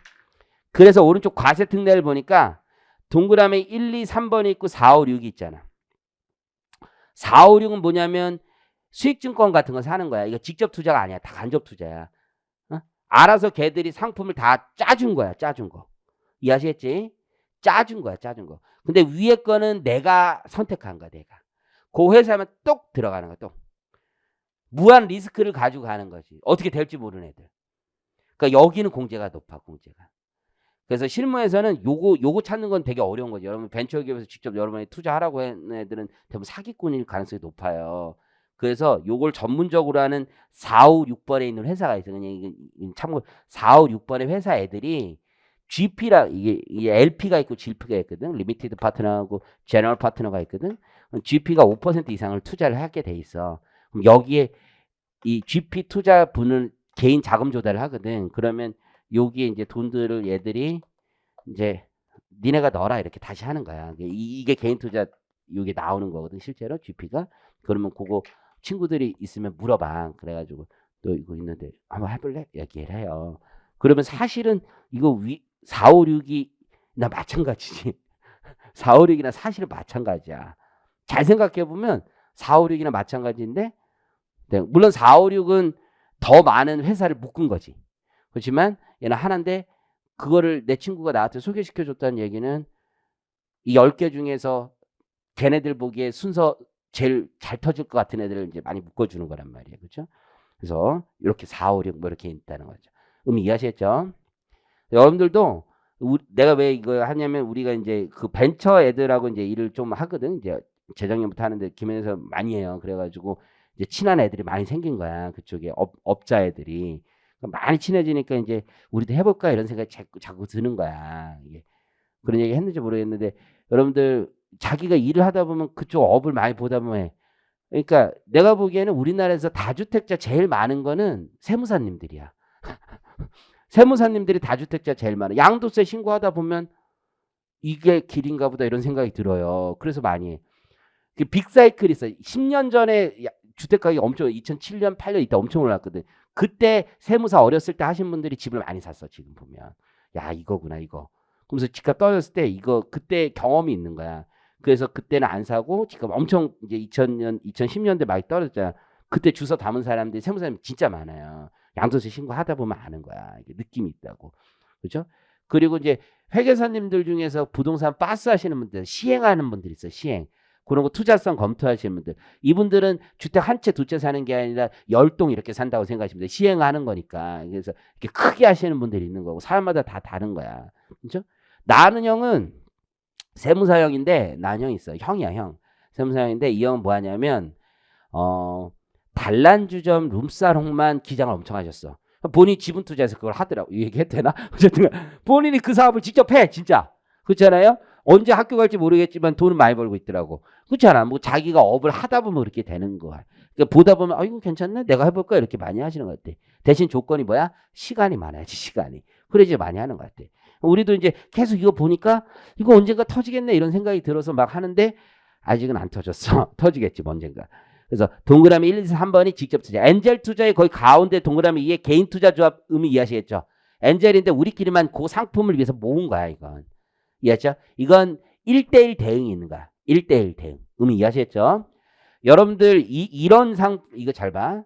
그래서 오른쪽 과세 특례를 보니까 동그라미 1, 2, 3번이 있고 4, 5, 6이 있잖아. 4, 5, 6은 뭐냐면 수익증권 같은 거 사는 거야. 이거 직접 투자가 아니야. 다 간접 투자야. 알아서 걔들이 상품을 다 짜준 거야. 짜준 거. 이해하시겠지? 짜준 거야. 짜준 거. 근데 위에 거는 내가 선택한 거야. 내가. 그 회사면 똑 들어가는 거야. 똑. 무한 리스크를 가지고 가는 거지. 어떻게 될지 모르는 애들. 그러니까 여기는 공제가 높아. 공제가. 그래서 실무에서는 요거 찾는 건 되게 어려운 거죠. 여러분 벤처기업에서 직접 여러분이 투자하라고 하는 애들은 대부분 사기꾼일 가능성이 높아요. 그래서 요걸 전문적으로 하는 4, 5, 6번에 있는 회사가 있어요. 그냥 참고 4, 5, 6번의 회사 애들이 GP라 이게 LP가 있고 GP가 있거든. 리미티드 파트너하고 제너럴 파트너가 있거든. GP가 5% 이상을 투자를 하게 돼 있어. 그럼 여기에 이 GP 투자분은 개인 자금 조달을 하거든. 그러면 여기에 이제 돈들을 얘들이 이제 니네가 넣어라 이렇게 다시 하는 거야. 이게 개인 투자 이게 나오는 거거든. 실제로 GP가. 그러면 그거 친구들이 있으면 물어봐. 그래가지고 또 이거 있는데 한번 해볼래? 얘기를 해요. 그러면 사실은 이거 4, 5, 6이 나 마찬가지지. 4, 5, 6이나 사실은 마찬가지야. 잘 생각해보면 4, 5, 6이나 마찬가지인데 네, 물론 4, 5, 6은 더 많은 회사를 묶은 거지. 그렇지만 얘는 하나인데 그거를 내 친구가 나한테 소개시켜줬다는 얘기는 이 10개 중에서 걔네들 보기에 순서 제일 잘 터질 것 같은 애들을 이제 많이 묶어주는 거란 말이에요. 그렇죠? 그래서 이렇게 4, 5, 6 뭐 이렇게 있다는 거죠. 이해하시겠죠? 여러분들도 내가 왜 이거 하냐면 우리가 이제 그 벤처 애들하고 이제 일을 좀 하거든. 이제 재작년부터 하는데 김해에서 많이 해요. 그래가지고 이제 친한 애들이 많이 생긴 거야. 그쪽에 업자 애들이. 많이 친해지니까 이제 우리도 해볼까 이런 생각이 자꾸 드는 거야. 이게 그런 얘기 했는지 모르겠는데 여러분들 자기가 일을 하다 보면 그쪽 업을 많이 보다 보면 그러니까 내가 보기에는 우리나라에서 다주택자 제일 많은 거는 세무사님들이야. 세무사님들이 다주택자 제일 많아. 양도세 신고하다 보면 이게 길인가 보다 이런 생각이 들어요. 그래서 많이 해. 그 빅사이클이 있어. 10년 전에 주택가격이 엄청 2007년 8년 이때 엄청 올랐거든. 그때 세무사 어렸을 때 하신 분들이 집을 많이 샀어. 지금 보면 야 이거구나 이거. 그러면서 집값 떨어졌을 때 이거 그때 경험이 있는 거야. 그래서 그때는 안 사고 지금 엄청 이제 2000년 2010년대 많이 떨어졌잖아. 그때 주워 담은 사람들이 세무사님 진짜 많아요. 양도세 신고하다 보면 아는 거야. 이게 느낌이 있다고. 그렇죠? 그리고 이제 회계사님들 중에서 부동산 빠스 하시는 분들, 시행하는 분들 있어요. 시행. 그런 거 투자성 검토하시는 분들. 이분들은 주택 한 채, 두 채 사는 게 아니라 10동 이렇게 산다고 생각하시면 돼요. 시행하는 거니까. 그래서 이렇게 크게 하시는 분들이 있는 거고 사람마다 다 다른 거야. 그렇죠? 나는 형은 세무사형인데 난 형 있어. 형이야, 형. 세무사형인데 이 형은 뭐 하냐면 단란주점 룸사롱만 기장을 엄청 하셨어. 본인이 지분 투자해서 그걸 하더라고. 얘기해도 되나? 어쨌든 본인이 그 사업을 직접 해. 진짜. 그렇잖아요? 언제 학교 갈지 모르겠지만 돈은 많이 벌고 있더라고. 그렇잖아. 뭐 자기가 업을 하다 보면 그렇게 되는 거야. 그러니까 보다 보면 이거 괜찮네. 내가 해볼까? 이렇게 많이 하시는 것 같아. 대신 조건이 뭐야? 시간이 많아야지. 시간이. 그래야지 많이 하는 것 같아. 우리도 이제 계속 이거 보니까 이거 언젠가 터지겠네 이런 생각이 들어서 막 하는데 아직은 안 터졌어. 터지겠지 언젠가. 그래서 동그라미 1, 2, 3번이 직접 투자. 엔젤 투자의 거의 가운데 동그라미 2에 개인 투자 조합 의미 이해하시겠죠? 엔젤인데 우리끼리만 그 상품을 위해서 모은 거야 이건. 이해하죠? 이건 1대1 대응이 있는 거야. 1대1 대응. 의미 이해하시겠죠? 여러분들 이런 이거 잘 봐.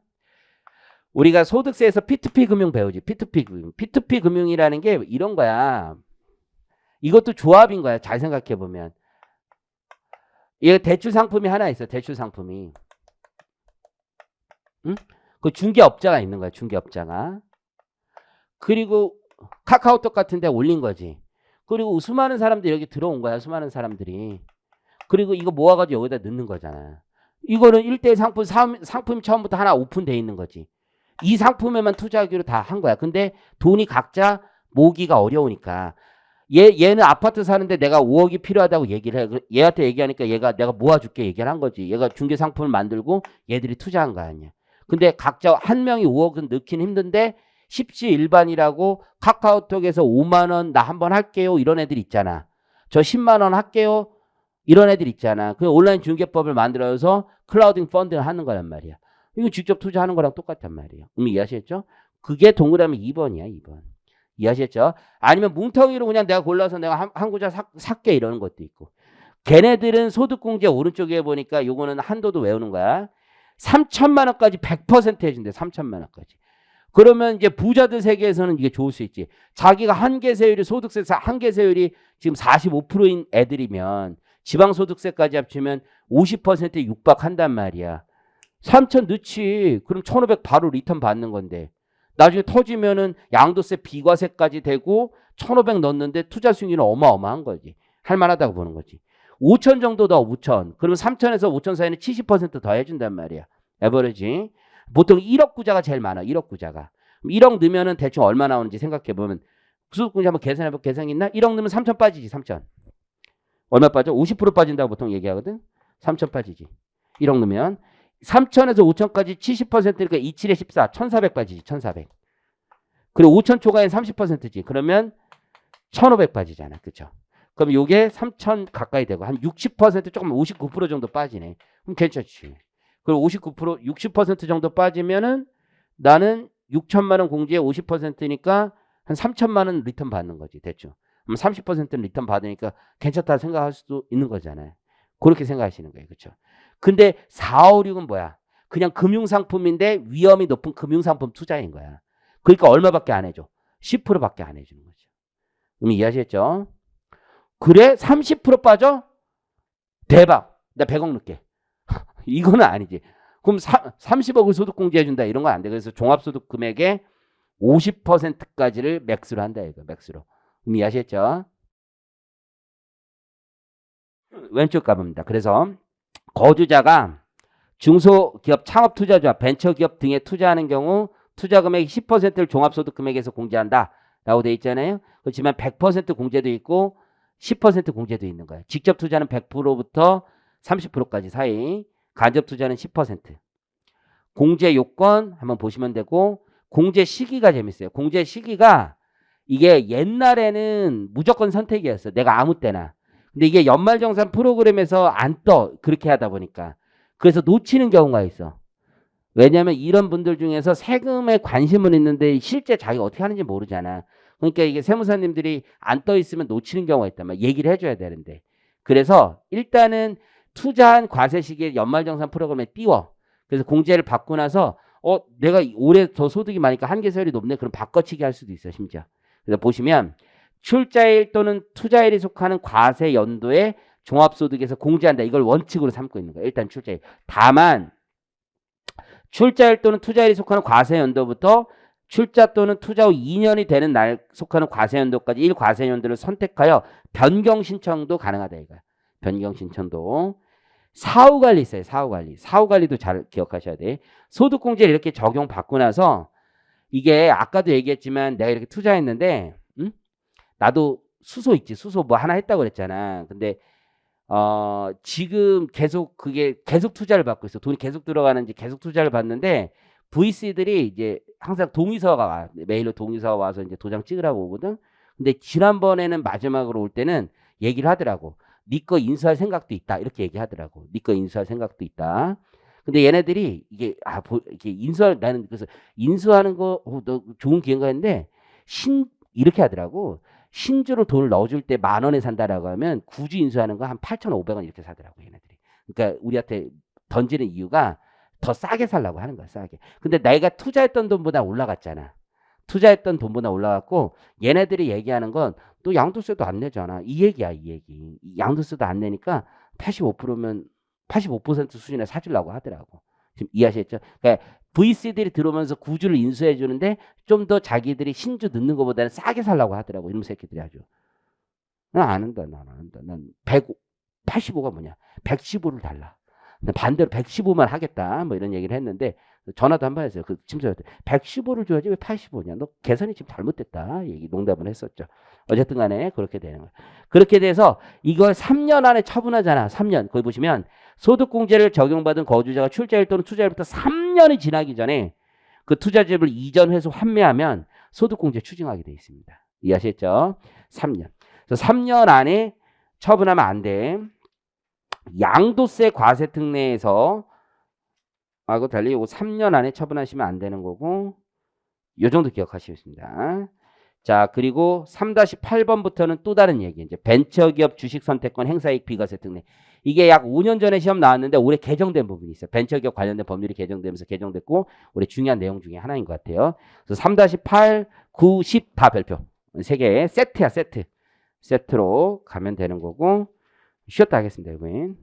우리가 소득세에서 P2P 금융 배우지. P2P 금융. P2P 금융이라는 게 이런 거야. 이것도 조합인 거야. 잘 생각해 보면. 이게 대출 상품이 하나 있어. 대출 상품이. 응? 그 중개업자가 있는 거야. 중개업자가. 그리고 카카오톡 같은 데 올린 거지. 그리고 수많은 사람들이 여기 들어온 거야. 수많은 사람들이. 그리고 이거 모아가지고 여기다 넣는 거잖아. 이거는 1대1 상품, 상품이 처음부터 하나 오픈돼 있는 거지. 이 상품에만 투자하기로 다 한 거야. 근데 돈이 각자 모으기가 어려우니까. 얘는 아파트 사는데 내가 5억이 필요하다고 얘기를 해. 얘한테 얘기하니까 얘가 내가 모아줄게 얘기를 한 거지. 얘가 중개 상품을 만들고 얘들이 투자한 거 아니야. 근데 각자 한 명이 5억은 넣긴 힘든데 십시일반이라고 카카오톡에서 5만 원 나 한번 할게요. 이런 애들 있잖아. 저 10만 원 할게요. 이런 애들 있잖아. 그 온라인 중개법을 만들어서 클라우딩 펀드를 하는 거란 말이야. 이거 직접 투자하는 거랑 똑같단 말이에요. 이해하셨죠? 그게 동그라미 2번이야, 2번. 이해하셨죠? 아니면 뭉텅이로 그냥 내가 골라서 내가 한 구자 살게 이러는 것도 있고. 걔네들은 소득공제 오른쪽에 보니까 요거는 한도도 외우는 거야. 3천만 원까지 100% 해준대. 3천만 원까지. 그러면 이제 부자들 세계에서는 이게 좋을 수 있지. 자기가 한계세율이 소득세 한계세율이 지금 45%인 애들이면 지방소득세까지 합치면 50%에 육박한단 말이야. 3천 넣지. 그럼 1,500 바로 리턴 받는 건데. 나중에 터지면은 양도세 비과세까지 되고 1,500 넣었는데 투자 수익률은 어마어마한 거지. 할만하다고 보는 거지. 5천 정도 더 5천. 그러면 3천에서 5천 사이는 70% 더 해준단 말이야. 에버리지. 보통 1억 구자가 제일 많아. 1억 구자가. 1억 넣으면은 대충 얼마 나오는지 생각해보면 수급공제 한번 계산해볼 계산 있나? 1억 넣으면 3천 빠지지. 3천. 얼마 빠져? 50% 빠진다고 보통 얘기하거든. 3천 빠지지. 1억 넣으면 3천에서 5천까지 70%니까 27에 14. 1,400 빠지지. 1,400. 그리고 5천 초과엔 30%지. 그러면 1,500 빠지잖아. 그쵸? 그럼 요게 3천 가까이 되고 한 60% 조금 59% 정도 빠지네. 그럼 괜찮지. 그리고 59% 60% 정도 빠지면은 나는 6천만 원 공제에 50%니까 한 3천만 원 리턴 받는 거지. 대충. 그럼 30%는 리턴 받으니까 괜찮다 생각할 수도 있는 거잖아요. 그렇게 생각하시는 거예요. 그렇죠? 근데 4, 5, 6은 뭐야? 그냥 금융상품인데 위험이 높은 금융상품 투자인 거야. 그러니까 얼마밖에 안 해줘? 10%밖에 안 해주는 거죠. 이해하셨죠? 그래? 30% 빠져? 대박. 나 100억 넣게. 이거는 아니지. 그럼 30억을 소득공제 해준다. 이런 건 안 돼. 그래서 종합소득 금액의 50%까지를 맥스로 한다. 이거 맥스로. 이해하셨죠? 왼쪽 가봅니다. 그래서 거주자가 중소기업 창업투자조합, 벤처기업 등에 투자하는 경우 투자금액 10%를 종합소득 금액에서 공제한다 라고 돼 있잖아요. 그렇지만 100% 공제도 있고 10% 공제도 있는 거예요. 직접 투자는 100%부터 30%까지 사이, 간접 투자는 10%. 공제 요건 한번 보시면 되고, 공제 시기가 재밌어요. 공제 시기가 이게 옛날에는 무조건 선택이었어. 내가 아무 때나. 근데 이게 연말정산 프로그램에서 안 떠. 그렇게 하다 보니까. 그래서 놓치는 경우가 있어. 왜냐하면 이런 분들 중에서 세금에 관심은 있는데 실제 자기가 어떻게 하는지 모르잖아. 그러니까 이게 세무사님들이 안 떠 있으면 놓치는 경우가 있단 말이야. 얘기를 해줘야 되는데. 그래서 일단은 투자한 과세 시기에 연말정산 프로그램에 띄워. 그래서 공제를 받고 나서 내가 올해 더 소득이 많으니까 한계세율이 높네. 그럼 바꿔치기 할 수도 있어. 심지어. 그래서 보시면 출자일 또는 투자일이 속하는 과세 연도에 종합소득에서 공제한다. 이걸 원칙으로 삼고 있는 거야. 일단 출자일. 다만 출자일 또는 투자일이 속하는 과세 연도부터 출자 또는 투자 후 2년이 되는 날 속하는 과세 연도까지 1과세 연도를 선택하여 변경 신청도 가능하다 이거야. 변경 신청도. 사후 관리 있어요. 사후 관리. 사후 관리도 잘 기억하셔야 돼. 소득공제를 이렇게 적용받고 나서 이게 아까도 얘기했지만 내가 이렇게 투자했는데 나도 수소 있지. 수소 뭐 하나 했다고 그랬잖아. 근데 지금 계속 그게 계속 투자를 받고 있어. 돈이 계속 들어가는지 계속 투자를 받는데 VC들이 이제 항상 동의서가 와. 메일로 동의서가 와서 이제 도장 찍으라고 오거든. 근데 지난번에는 마지막으로 올 때는 얘기를 하더라고. 네 거 인수할 생각도 있다. 이렇게 얘기하더라고. 네 거 인수할 생각도 있다. 근데 얘네들이 이게 이렇게 나는 그래서 인수하는 거 너 좋은 기회인가 했는데 이렇게 하더라고. 신주로 돈을 넣어줄 때 10,000원에 산다라고 하면 구주 인수하는 거 한 8,500원 이렇게 사더라고 얘네들이. 그러니까 우리한테 던지는 이유가 더 싸게 살라고 하는 거야. 싸게. 근데 내가 투자했던 돈보다 올라갔잖아. 투자했던 돈보다 올라갔고 얘네들이 얘기하는 건 또 양도세도 안 내잖아. 이 얘기야. 이 얘기. 양도세도 안 내니까 85%면 85% 수준에 사주려고 하더라고. 지금 이해하셨죠? 그러니까 VC들이 들어오면서 구주를 인수해 주는데 좀 더 자기들이 신주 넣는 것보다는 싸게 살라고 하더라고. 이놈 새끼들이 아주. 난 안 한다. 난 안 한다. 난 85가 뭐냐? 115를 달라. 반대로 115만 하겠다. 뭐 이런 얘기를 했는데 전화도 한 번 했어요. 그 침소한테 115를 줘야지 왜 85냐? 너 계산이 지금 잘못됐다. 얘기 농담을 했었죠. 어쨌든 간에 그렇게 되는 거예요. 그렇게 돼서 이걸 3년 안에 처분하잖아. 3년. 거기 보시면 소득공제를 적용받은 거주자가 출자일 또는 투자일부터 3년이 지나기 전에 그 투자지역을 이전 회수 환매하면 소득공제 추징하게 돼 있습니다. 이해하셨죠? 3년. 그래서 3년 안에 처분하면 안 돼. 양도세 과세 특례에서 하고 달리 이거 3년 안에 처분하시면 안 되는 거고 요 정도 기억하시겠습니다. 자, 그리고 3-8번부터는 또 다른 얘기. 이제 벤처기업 주식 선택권 행사이익 비과세 특례. 이게 약 5년 전에 시험 나왔는데 올해 개정된 부분이 있어요. 벤처기업 관련된 법률이 개정되면서 개정됐고 올해 중요한 내용 중에 하나인 것 같아요. 그래서 3-8, 9, 10 다 별표. 3개 세트야, 세트. 세트로 가면 되는 거고 쉬었다 하겠습니다, 여러분.